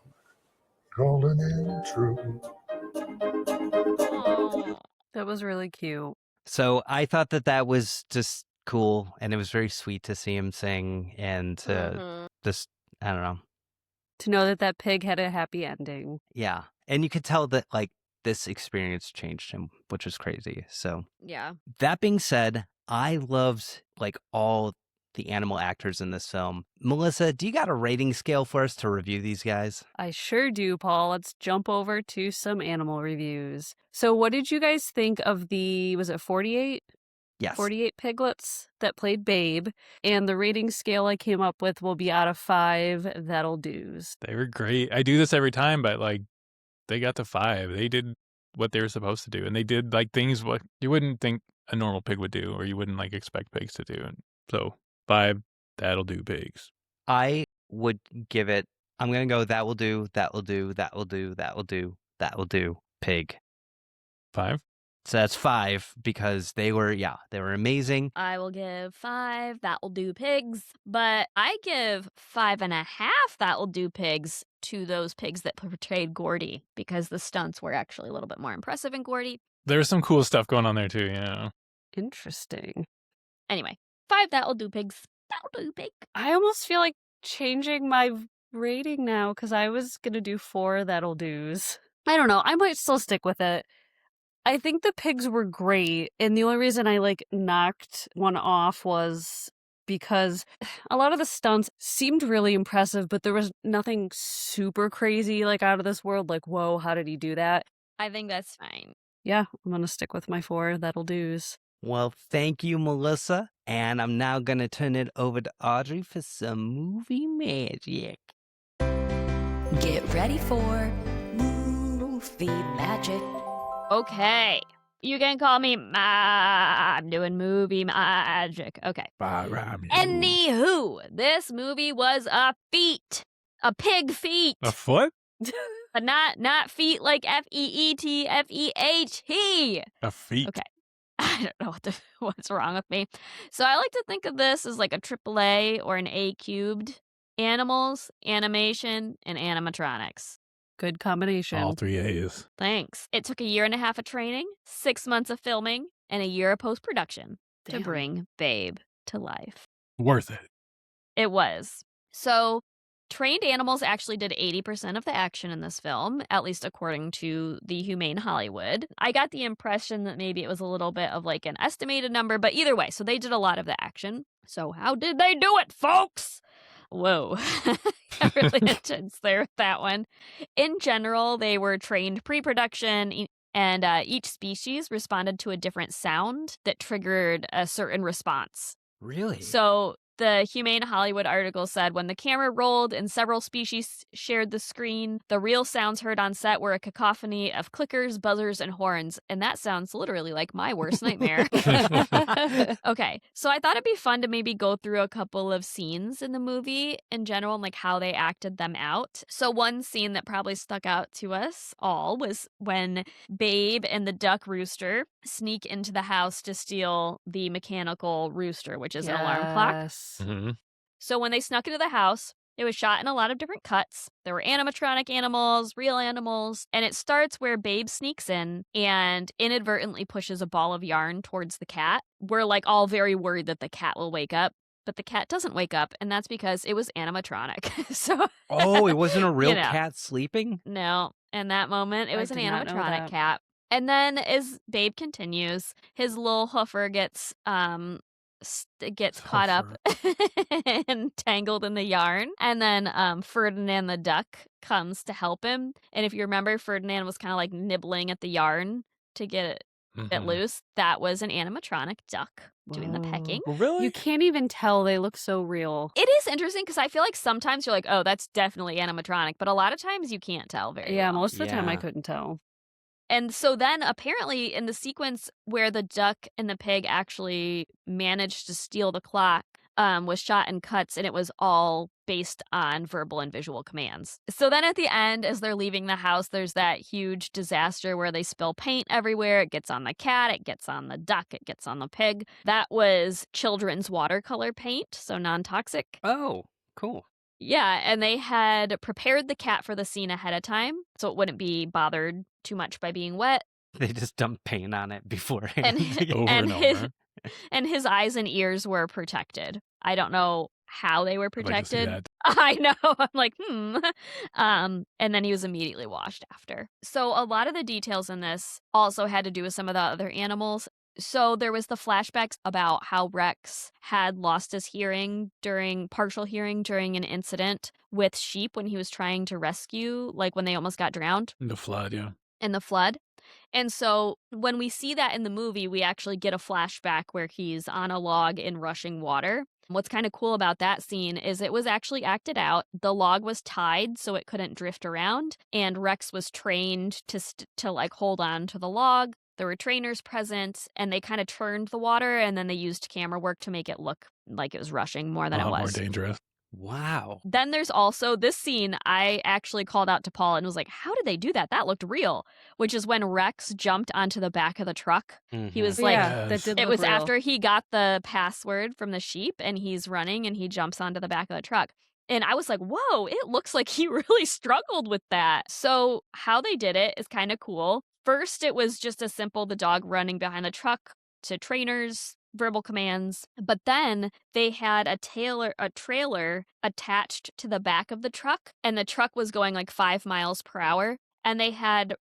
S6: golden and true.
S5: Aw.
S3: That was really cute.
S1: So I thought that that was just cool, and it was very sweet to see him sing and to just, I don't know.
S3: To know that that pig had a happy ending.
S1: Yeah. And you could tell that, like, this experience changed him, which is crazy. So
S5: Yeah.
S1: that being said, I loved, like, all the animal actors in this film. Melissa, do you got a rating scale for us to review these guys?
S3: I sure do, Paul. Let's jump over to some animal reviews. So what did you guys think of was it 48?
S1: Yes.
S3: 48 piglets that played Babe, and the rating scale I came up with will be out of 5 that'll do's.
S2: They were great. I do this every time, but like they got to 5. They did what they were supposed to do, and they did like things what you wouldn't think a normal pig would do, or you wouldn't like expect pigs to do. And so 5 that'll do pigs.
S1: I would give it, I'm going to go that will do, that will do, that will do, that will do, that will do, pig.
S2: 5.
S1: So that's 5 because they were amazing.
S5: I will give 5 that will do pigs, but I give 5.5 that will do pigs to those pigs that portrayed Gordy, because the stunts were actually a little bit more impressive in Gordy.
S2: There was some cool stuff going on there too, you know.
S3: Interesting.
S5: Anyway, 5 that will do pigs. That will do pig.
S3: I almost feel like changing my rating now because I was going to do 4 that'll do's. I don't know. I might still stick with it. I think the pigs were great, and the only reason I knocked one off was because a lot of the stunts seemed really impressive, but there was nothing super crazy, out of this world, whoa, how did he do that?
S5: I think that's fine.
S3: Yeah, I'm gonna stick with my 4 that'll do's.
S1: Well, thank you, Melissa. And I'm now going to turn it over to Audrey for some movie magic.
S9: Get ready for movie magic.
S5: Okay. You can call me I'm doing movie magic. Okay. Anywho, this movie was a feat. A pig feat.
S2: A foot?
S5: But not feet like FEET, FEHE.
S2: A feet.
S5: Okay. I don't know what's wrong with me. So I like to think of this as like a AAA or an A cubed. Animals, animation, and animatronics.
S3: Good combination.
S2: All 3 A's.
S5: Thanks. It took 1.5 years of training, 6 months of filming, and 1 year of post-production to
S3: Damn.
S5: bring Babe to life.
S2: Worth it.
S5: It was. So, trained animals actually did 80% of the action in this film, at least according to the Humane Hollywood. I got the impression that maybe it was a little bit of an estimated number, but either way, so they did a lot of the action. So how did they do it, folks? Whoa. Got really intense there with that one. In general, they were trained pre-production, and each species responded to a different sound that triggered a certain response.
S1: Really?
S5: So the Humane Hollywood article said when the camera rolled and several species shared the screen, the real sounds heard on set were a cacophony of clickers, buzzers, and horns. And that sounds literally like my worst nightmare. Okay, so I thought it'd be fun to maybe go through a couple of scenes in the movie in general and like how they acted them out. So one scene that probably stuck out to us all was when Babe and the duck rooster sneak into the house to steal the mechanical rooster, which is an alarm clock.
S2: Mm-hmm.
S5: So when they snuck into the house, it was shot in a lot of different cuts. There were animatronic animals, real animals, and it starts where Babe sneaks in and inadvertently pushes a ball of yarn towards the cat. We're like all very worried that the cat will wake up, but the cat doesn't wake up, and that's because it was animatronic. So
S1: Oh, it wasn't a real
S5: you know.
S1: cat sleeping?
S5: No, in that moment, it was an
S3: did not know
S5: animatronic
S3: that.
S5: cat. And then as Babe continues, his little hoofer gets caught up and tangled in the yarn. And then Ferdinand the duck comes to help him. And if you remember, Ferdinand was kind of like nibbling at the yarn to get it loose. That was an animatronic duck doing the pecking.
S2: Really?
S3: You can't even tell. They look so real.
S5: It is interesting because I feel like sometimes you're like, oh, that's definitely animatronic. But a lot of times you can't tell very
S3: Yeah,
S5: well.
S3: most of the time I
S1: Yeah.
S3: couldn't tell.
S5: And so then apparently in the sequence where the duck and the pig actually managed to steal the clock was shot in cuts, and it was all based on verbal and visual commands. So then at the end, as they're leaving the house, there's that huge disaster where they spill paint everywhere. It gets on the cat, it gets on the duck, it gets on the pig. That was children's watercolor paint, so non-toxic.
S1: Oh, cool.
S5: Yeah, and they had prepared the cat for the scene ahead of time, so it wouldn't be bothered too much by being wet.
S1: They just dumped paint on it beforehand.
S5: And,
S2: Over
S5: and,
S2: and
S5: his,
S2: over.
S5: and his eyes and ears were protected. I don't know how they were
S2: I'd like to see
S5: protected.
S2: that.
S5: I know. I'm like, and then he was immediately washed after. So a lot of the details in this also had to do with some of the other animals. So there was the flashbacks about how Rex had lost his partial hearing during an incident with sheep when he was trying to rescue, like when they almost got drowned
S2: The flood, yeah.
S5: in the flood. And so when we see that in the movie, we actually get a flashback where he's on a log in rushing water. What's kind of cool about that scene is it was actually acted out. The log was tied so it couldn't drift around, and Rex was trained to like hold on to the log. There were trainers present, and they kind of turned the water, and then they used camera work to make it look like it was rushing more than
S2: A
S5: it
S2: lot
S5: was.
S2: more dangerous.
S1: Wow.
S5: Then there's also this scene I actually called out to Paul and was like, how did they do that? That looked real, which is when Rex jumped onto the back of the truck. He was like,
S3: yeah, that
S2: Yes.
S3: did
S5: it
S3: look
S5: was
S3: real.
S5: after he got the password from the sheep and he's running and he jumps onto the back of the truck. And I was like, whoa, it looks like he really struggled with that. So how they did it is kind of cool. First, it was just a simple the dog running behind the truck to trainers, verbal commands. But then they had a trailer attached to the back of the truck, and the truck was going like 5 miles per hour. And they had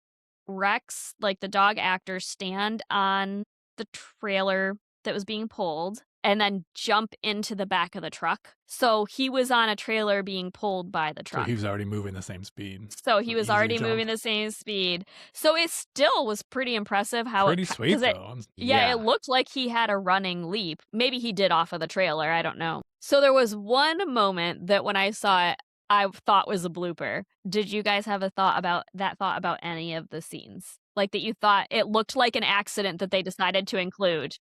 S5: Rex, like the dog actor, stand on the trailer that was being pulled and then jump into the back of the truck. So he was on a trailer being pulled by the
S2: So
S5: truck.
S2: he was already moving the same speed.
S5: So he was
S2: Easy
S5: already
S2: jump.
S5: moving the same speed. So it still was pretty impressive how
S2: Pretty
S5: it,
S2: sweet,
S5: 'cause it-
S2: though.
S5: yeah,
S1: Yeah.
S5: it looked like he had a running leap. Maybe he did off of the trailer. I don't know. So there was one moment that when I saw it, I thought was a blooper. Did you guys have a thought about any of the scenes? Like that you thought it looked like an accident that they decided to include?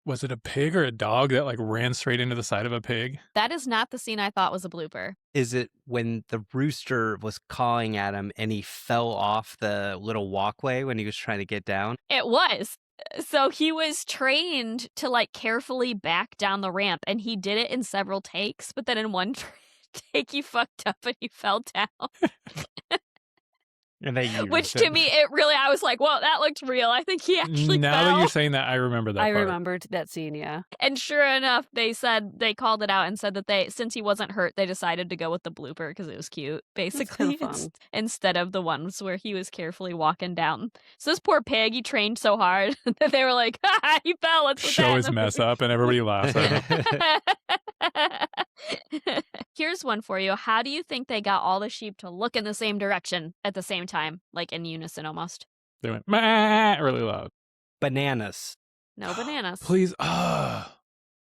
S2: Was it a pig or a dog that like ran straight into the side of a pig?
S5: That is not the scene I thought was a blooper.
S1: Is it when the rooster was cawing at him and he fell off the little walkway when he was trying to get down?
S5: It was. So he was trained to like carefully back down the ramp, and he did it in several takes, but then in one take he fucked up and he fell down.
S1: And they used
S5: Which
S1: it.
S5: to me, I was like, whoa, that looked real. I think he actually
S2: Now
S5: fell.
S2: that you're saying that, I remember that
S3: I
S2: part.
S3: remembered that scene, yeah.
S5: And sure enough, they called it out and said that since he wasn't hurt, they decided to go with the blooper because it was cute, basically,
S3: kinda fun.
S5: instead of the ones where he was carefully walking down. So this poor pig, he trained so hard that they were like, he fell. Let's put that
S2: Show
S5: in
S2: his
S5: the
S2: mess
S5: movie.
S2: up and everybody laughs at him.
S5: Here's one for you. How do you think they got all the sheep to look in the same direction at the same time, like in unison almost?
S2: They went "Meh," really loud.
S1: Bananas.
S5: No bananas.
S2: Please.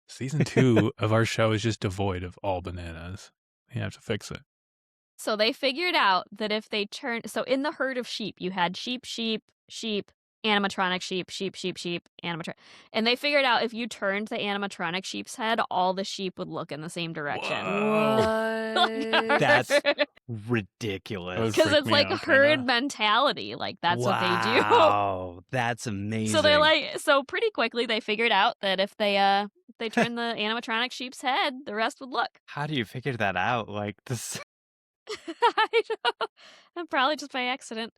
S2: Season 2 of our show is just devoid of all bananas. You have to fix it.
S5: So they figured out that if they turned, so in the herd of sheep, you had sheep, animatronic sheep, animatronic. And they figured out if you turned the animatronic sheep's head, all the sheep would look in the same direction.
S3: What?
S1: That's
S2: That
S1: ridiculous.
S2: was
S5: Because
S2: freak
S5: it's
S2: me
S5: like
S2: out,
S5: herd
S2: kinda.
S5: mentality. Like that's what they do.
S1: Wow, that's amazing.
S5: So they're like, so pretty quickly they figured out that if they turned the animatronic sheep's head, the rest would look.
S1: How do you figure that out? Like this.
S5: I know. And probably just by accident.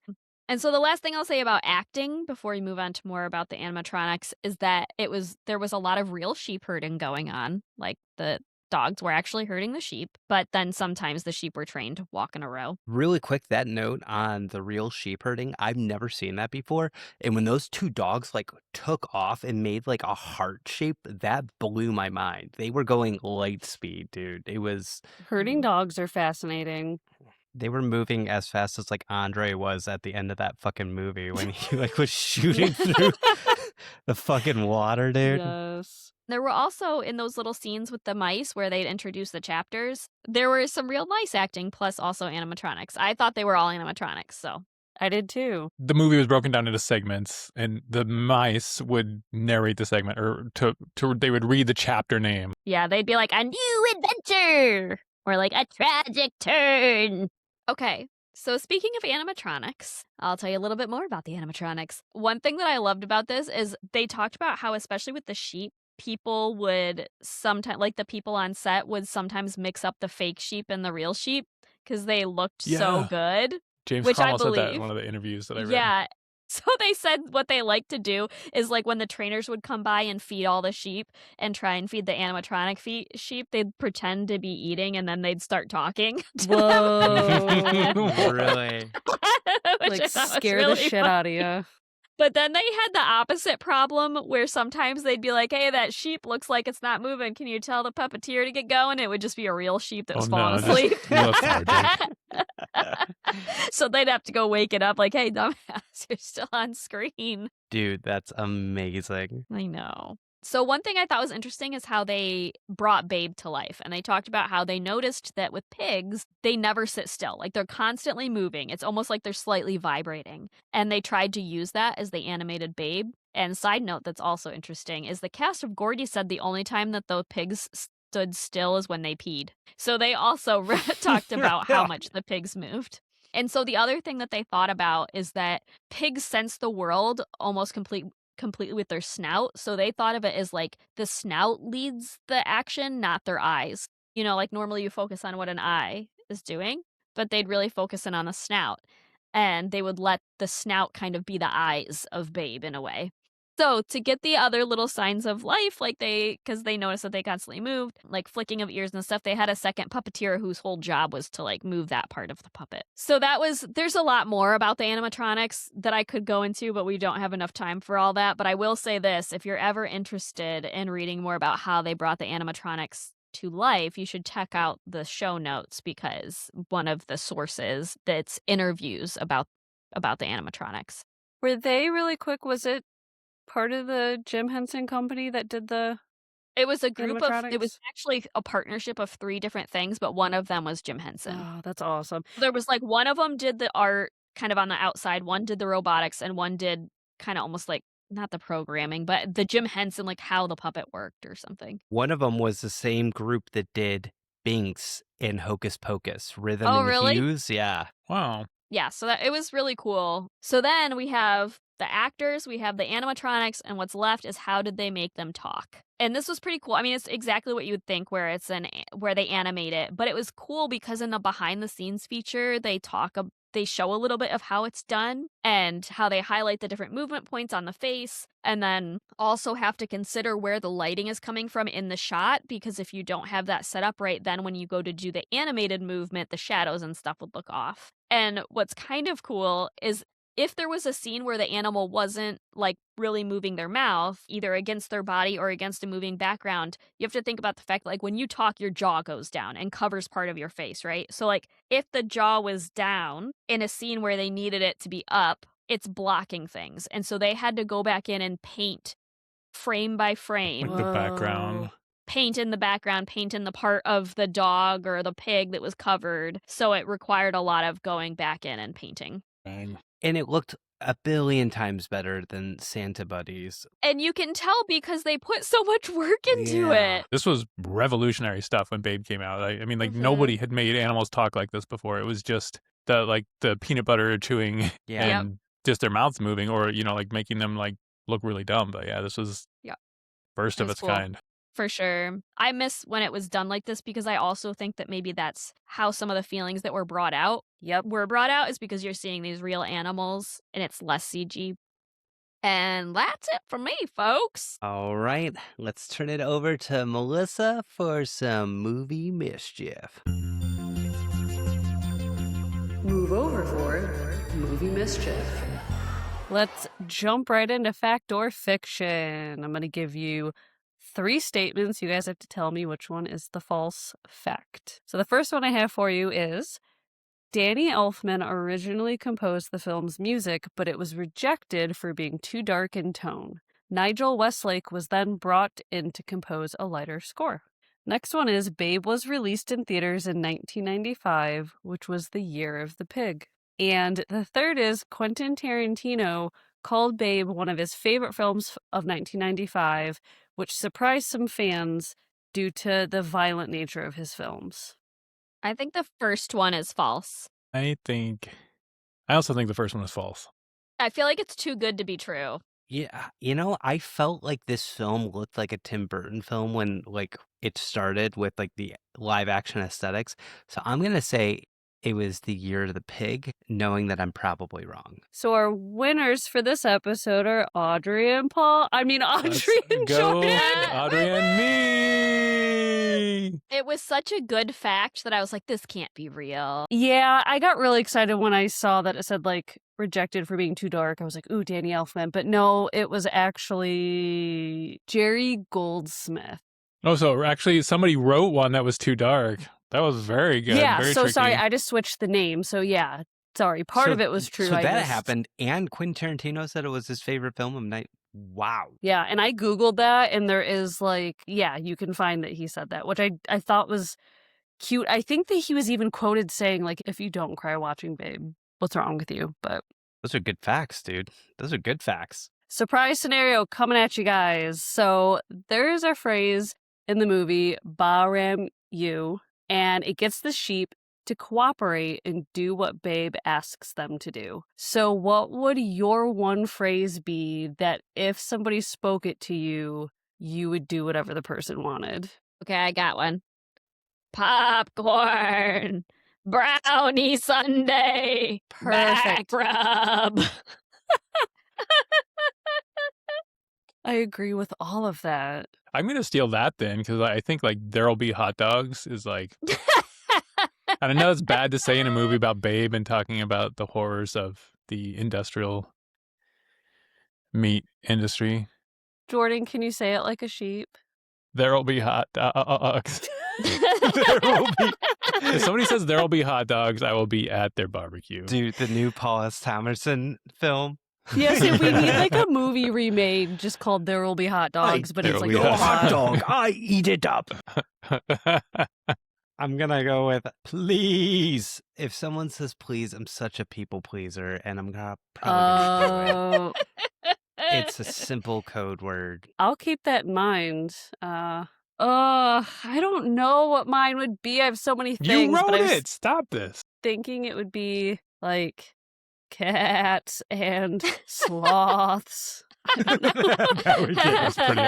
S5: And so the last thing I'll say about acting before we move on to more about the animatronics is that there was a lot of real sheep herding going on. Like the dogs were actually herding the sheep, but then sometimes the sheep were trained to walk in a row.
S1: Really quick, that note on the real sheep herding, I've never seen that before. And when those two dogs like took off and made like a heart shape, that blew my mind. They were going light speed, dude. It was
S3: Herding dogs are fascinating.
S1: they were moving as fast as like Audrey was at the end of that fucking movie when he like was shooting through the fucking water, dude.
S3: Yes.
S5: There were also in those little scenes with the mice where they'd introduce the chapters, there were some real mice acting plus also animatronics. I thought they were all animatronics, so.
S3: I did too.
S2: The movie was broken down into segments, and the mice would narrate the segment, or they would read the chapter name.
S5: Yeah, they'd be like, a new adventure! Or like, a tragic turn! Okay, so speaking of animatronics, I'll tell you a little bit more about the animatronics. One thing that I loved about this is they talked about how, especially with the sheep, people would sometimes, like the people on set would sometimes mix up the fake sheep and the real sheep because they looked so
S2: Yeah.
S5: good.
S2: James
S5: Which I
S2: Cromwell said that in
S5: believe.
S2: one of the interviews that I read.
S5: Yeah. So they said what they like to do is like when the trainers would come by and feed all the sheep and try and feed the animatronic sheep, they'd pretend to be eating and then they'd start talking. to them.
S3: Whoa.
S1: Really?
S5: Which
S3: Like
S5: I thought was
S3: scare the
S5: really
S3: shit
S5: fun.
S3: out of you.
S5: But then they had the opposite problem where sometimes they'd be like, hey, that sheep looks like it's not moving. Can you tell the puppeteer to get going? It would just be a real sheep that was falling
S2: just
S5: asleep.
S2: lethargic.
S5: So they'd have to go wake it up like, hey, dumbass, you're still on screen.
S1: Dude, that's amazing.
S5: I know. So one thing I thought was interesting is how they brought Babe to life. And they talked about how they noticed that with pigs, they never sit still. Like they're constantly moving. It's almost like they're slightly vibrating. And they tried to use that as they animated Babe. And side note that's also interesting is the cast of Gordy said the only time that the pigs stood still is when they peed. So they also talked about how much the pigs moved. And so the other thing that they thought about is that pigs sense the world almost completely with their snout. So they thought of it as like the snout leads the action, not their eyes. You know, like normally you focus on what an eye is doing, but they'd really focus in on the snout. And they would let the snout kind of be the eyes of Babe in a way. So to get the other little signs of life, like because they noticed that they constantly moved, like flicking of ears and stuff, they had a second puppeteer whose whole job was to like move that part of the puppet. So there's a lot more about the animatronics that I could go into, but we don't have enough time for all that. But I will say this, if you're ever interested in reading more about how they brought the animatronics to life, you should check out the show notes because one of the sources that's interviews about the animatronics.
S3: Were they really quick? Was it part of the Jim Henson company that did the
S5: It was a group of, it was
S3: animatronics?
S5: actually a partnership of 3 different things, but one of them was Jim Henson.
S3: Oh, that's awesome.
S5: There was like one of them did the art kind of on the outside, one did the robotics, and one did kind of almost like, not the programming, but the Jim Henson, like how the puppet worked or something.
S1: One of them was the same group that did Binks in Hocus Pocus. Rhythm
S5: Oh,
S1: and
S5: really?
S1: Hues, yeah.
S2: Wow.
S5: Yeah, so it was really cool. So then we have the actors, we have the animatronics, and what's left is how did they make them talk? And this was pretty cool. I mean, it's exactly what you would think where where they animate it, but it was cool because in the behind the scenes feature, they show a little bit of how it's done and how they highlight the different movement points on the face, and then also have to consider where the lighting is coming from in the shot, because if you don't have that set up right, then when you go to do the animated movement, the shadows and stuff would look off. And what's kind of cool is if there was a scene where the animal wasn't like really moving their mouth, either against their body or against a moving background, you have to think about the fact like when you talk, your jaw goes down and covers part of your face, right? So like if the jaw was down in a scene where they needed it to be up, it's blocking things. And so they had to go back in and paint frame by frame.
S2: Like the background.
S5: Paint in the background, paint in the part of the dog or the pig that was covered. So it required a lot of going back in and painting.
S2: Dang.
S1: And it looked a billion times better than Santa Buddies.
S5: And you can tell because they put so much work into
S1: Yeah.
S5: it.
S2: This was revolutionary stuff when Babe came out. I mean, like nobody had made animals talk like this before. It was just the peanut butter chewing
S1: Yeah.
S2: and just their mouths moving, or like making them like look really dumb. But yeah, this was first of
S5: It was
S2: its
S5: cool.
S2: kind.
S5: For sure. I miss when it was done like this because I also think that maybe that's how some of the feelings that were brought out were brought out is because you're seeing these real animals and it's less CG. And that's it for me, folks.
S1: All right, let's turn it over to Melissa for some movie mischief.
S3: Move over for movie mischief. Let's jump right into fact or fiction. I'm going to give you 3 statements. You guys have to tell me which one is the false fact. So the first one I have for you is Danny Elfman originally composed the film's music, but it was rejected for being too dark in tone. Nigel Westlake was then brought in to compose a lighter score. Next one is Babe was released in theaters in 1995, which was the year of the pig. And the third is Quentin Tarantino called Babe one of his favorite films of 1995, which surprised some fans due to the violent nature of his films.
S5: I think the first one is false.
S2: I also think the first one is false.
S5: I feel like it's too good to be true.
S1: Yeah, I felt like this film looked like a Tim Burton film when like it started with like the live action aesthetics. So I'm going to say it was the year of the pig, knowing that I'm probably wrong.
S3: So our winners for this episode are Audrey and Audrey and
S2: Go,
S3: Jordan.
S2: Audrey and me.
S5: It was such a good fact that I was like, this can't be real.
S3: Yeah, I got really excited when I saw that it said like rejected for being too dark. I was like, ooh, Danny Elfman. But no, it was actually Jerry Goldsmith.
S2: Oh, so actually somebody wrote one that was too dark. That was very good.
S3: Yeah,
S2: very
S3: so
S2: tricky.
S3: sorry, I just switched the name. So yeah, sorry, part of it was true.
S1: So
S3: I
S1: that
S3: just...
S1: happened, and Quentin Tarantino said it was his favorite film of night. Wow.
S3: Yeah, and I Googled that, and there is like, yeah, you can find that he said that, which I thought was cute. I think that he was even quoted saying, like, if you don't cry watching Babe, what's wrong with you? But
S1: Those are good facts, dude. Those are good facts.
S3: surprise scenario coming at you guys. So there's a phrase in the movie, Bahram you, and it gets the sheep to cooperate and do what Babe asks them to do. So what would your one phrase be that if somebody spoke it to you, you would do whatever the person wanted?
S5: Okay, I got one. Popcorn. Brownie sundae.
S3: Perfect.
S5: Back rub.
S3: I agree with all of that.
S2: I'm going to steal that then, because I think like there'll be hot dogs is like, and I know it's bad to say in a movie about Babe and talking about the horrors of the industrial meat industry.
S3: Jordan, can you say it like a sheep?
S2: There'll be hot dogs. If somebody says there'll be hot dogs, I will be at their barbecue.
S1: Dude, the new Paul S. Thomerson film.
S3: Yes, we need like a movie remade just called There Will Be Hot Dogs, but it's
S2: There
S3: like
S2: Will Be
S3: a
S2: Hot
S1: dog, I eat it up. I'm gonna go with please. If someone says please, I'm such a people pleaser, and I'm gonna probably gonna do it. It's a simple code word.
S3: I'll keep that in mind. I don't know what mine would be. I have so many things.
S2: You
S3: but
S2: wrote
S3: I was
S2: it. Stop this.
S3: thinking it would be like cats and sloths.
S2: That was pretty on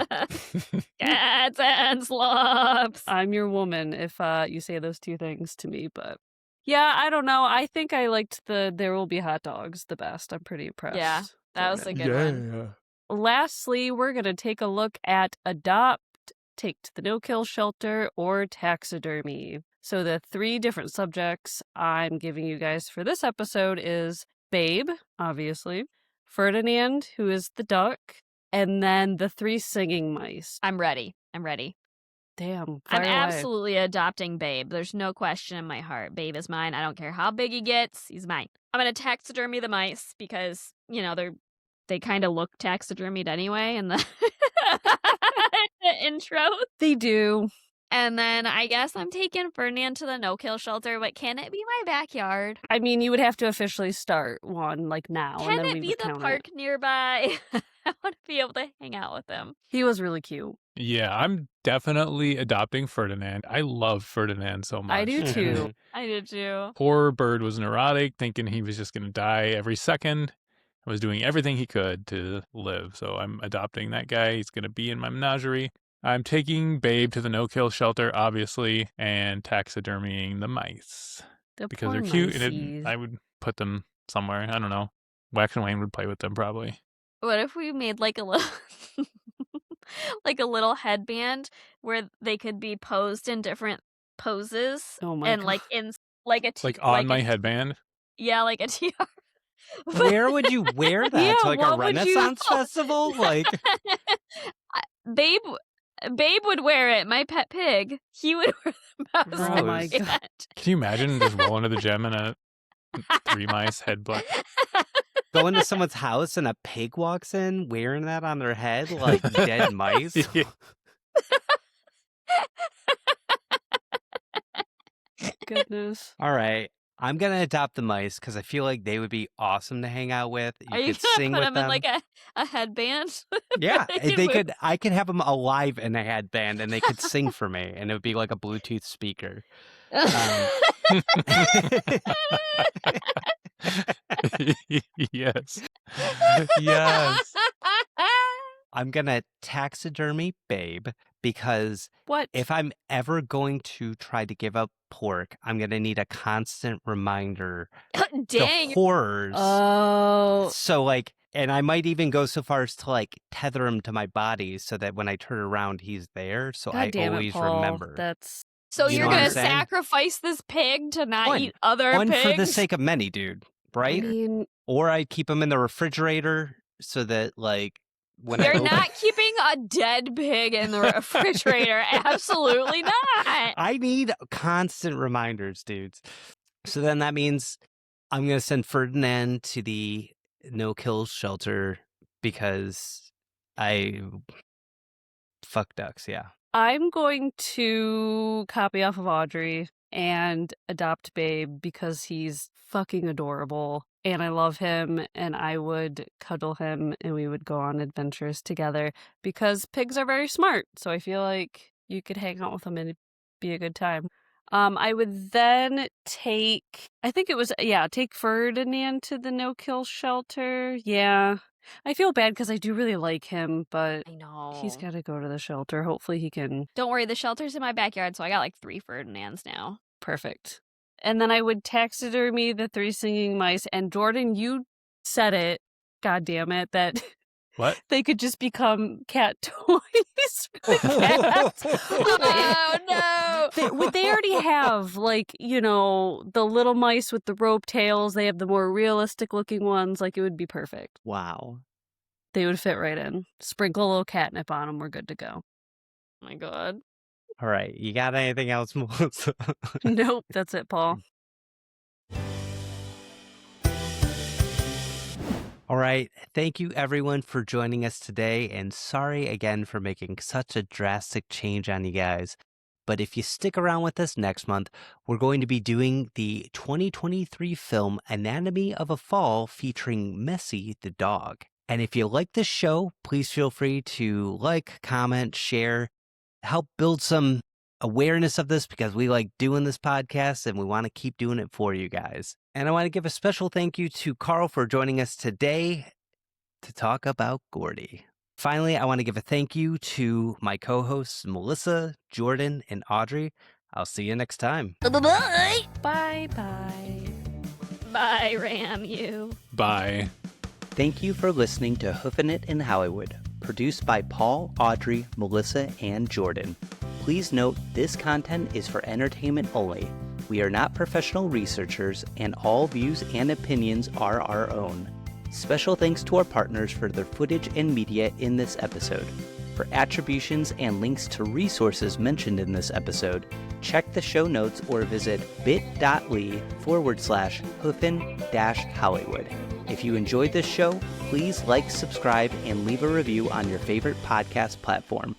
S2: brand.
S5: Cats and sloths.
S3: I'm your woman if you say those two things to me, but yeah, I don't know. I think I liked the There Will Be Hot Dogs the best. I'm pretty impressed.
S5: Yeah, that was a good one.
S3: Lastly, we're going to take a look at adopt, take to the no-kill shelter, or taxidermy. So the 3 different subjects I'm giving you guys for this episode is Babe, obviously, Ferdinand, who is the duck, and then the 3 singing mice.
S5: I'm ready.
S3: Damn,
S5: I'm
S3: fire away.
S5: absolutely adopting Babe. There's no question in my heart. Babe is mine. I don't care how big he gets. He's mine. I'm going to taxidermy the mice because, they kind of look taxidermied anyway in the, the intro.
S3: They do.
S5: And then I guess I'm taking Ferdinand to the no-kill shelter, but can it be my backyard?
S3: I mean, you would have to officially start one now.
S5: Can
S3: and then
S5: it
S3: we
S5: be
S3: would
S5: the
S3: count
S5: park nearby? I want to be able to hang out with him.
S3: He was really cute.
S2: Yeah, I'm definitely adopting Ferdinand. I love Ferdinand so much.
S3: I do too.
S5: I did too.
S2: Poor bird was neurotic, thinking he was just going to die every second. I was doing everything he could to live, so I'm adopting that guy. He's going to be in my menagerie. I'm taking Babe to the no-kill shelter, obviously, and taxidermying the mice. Because they're cute, and I would put them somewhere. I don't know. Wax and Wayne would play with them, probably.
S5: What if we made like a little like a little headband where they could be posed in different poses?
S3: Oh my
S5: and
S3: God.
S5: like in like a
S2: Like on my headband?
S5: Yeah, like a tiara.
S1: Where would you wear that?
S3: Yeah,
S1: To like a
S3: what would you-
S1: Renaissance festival? Like,
S5: Babe would wear it. My pet pig. He would wear the mouse
S3: Oh my
S5: headband.
S3: God.
S2: Can you imagine just rolling to the gym in a 3 mice headband?
S1: go into someone's house and a pig walks in wearing that on their head like dead mice.
S2: Yeah.
S3: Goodness.
S1: All right. I'm going to adopt the mice because I feel like they would be awesome to hang out with.
S5: Are you
S1: could
S5: gonna
S1: sing
S5: put
S1: with
S5: them
S1: them.
S5: in like a headband?
S1: Yeah,
S5: They move.
S1: I could have them alive in a headband and they could sing for me and it would be like a Bluetooth speaker.
S2: Yes. Yes.
S1: I'm going to taxidermy Babe because
S3: What?
S1: if I'm ever going to try to give up pork, I'm going to need a constant reminder
S5: Dang.
S1: the horrors.
S3: Oh.
S1: So like, and I might even go so far as to like tether him to my body so that when I turn around, he's there. So
S3: God
S1: I
S3: damn
S1: always
S3: it, Paul.
S1: remember.
S3: That's
S5: So
S1: You
S5: you're
S1: know what
S5: gonna
S1: I'm saying?
S5: sacrifice this pig to not
S1: One.
S5: eat other
S1: One
S5: pigs?
S1: for the sake of many, dude. Right?
S3: I mean,
S1: Or I keep them in the refrigerator so that like when I
S5: You're
S1: open-
S5: not keeping a dead pig in the refrigerator. Absolutely not.
S1: I need constant reminders, dudes. So then that means I'm going to send Ferdinand to the no-kill shelter because I fuck ducks, yeah.
S3: I'm going to copy off of Audrey and adopt Babe because he's fucking adorable and I love him and I would cuddle him and we would go on adventures together because pigs are very smart. So I feel like you could hang out with them and it'd be a good time. I would then take Ferdinand to the no-kill shelter. Yeah. I feel bad because I do really like him, but
S5: I know.
S3: he's got to go to the shelter. Hopefully he can.
S5: Don't worry, the shelter's in my backyard, so I got like 3 Ferdinands now.
S3: Perfect. And then I would taxidermy the 3 singing mice. And Jordan, you said it, God damn it, that
S2: What?
S3: they could just become cat toys for the cats.
S5: Oh, no.
S3: They already have, like, the little mice with the rope tails. They have the more realistic looking ones. Like, it would be perfect.
S1: Wow.
S3: They would fit right in. Sprinkle a little catnip on them. We're good to go.
S5: Oh, my God.
S1: All right. You got anything else, Melissa?
S3: Nope. That's it, Paul.
S1: All right. Thank you, everyone, for joining us today. And sorry again for making such a drastic change on you guys. But if you stick around with us next month, we're going to be doing the 2023 film Anatomy of a Fall featuring Messy the dog. And if you like this show, please feel free to like, comment, share, help build some awareness of this because we like doing this podcast and we want to keep doing it for you guys. And I want to give a special thank you to Carl for joining us today to talk about Gordy. Finally, I want to give a thank you to my co-hosts, Melissa, Jordan, and Audrey. I'll see you next time.
S5: Bye-bye.
S3: Bye-bye.
S5: Bye, Ram, you.
S2: Bye.
S1: Thank you for listening to Hoofin' It in Hollywood, produced by Paul, Audrey, Melissa, and Jordan. Please note this content is for entertainment only. We are not professional researchers, and all views and opinions are our own. Special thanks to our partners for their footage and media in this episode. For attributions and links to resources mentioned in this episode, check the show notes or visit bit.ly/Hoofin-Hollywood. If you enjoyed this show, please like, subscribe, and leave a review on your favorite podcast platform.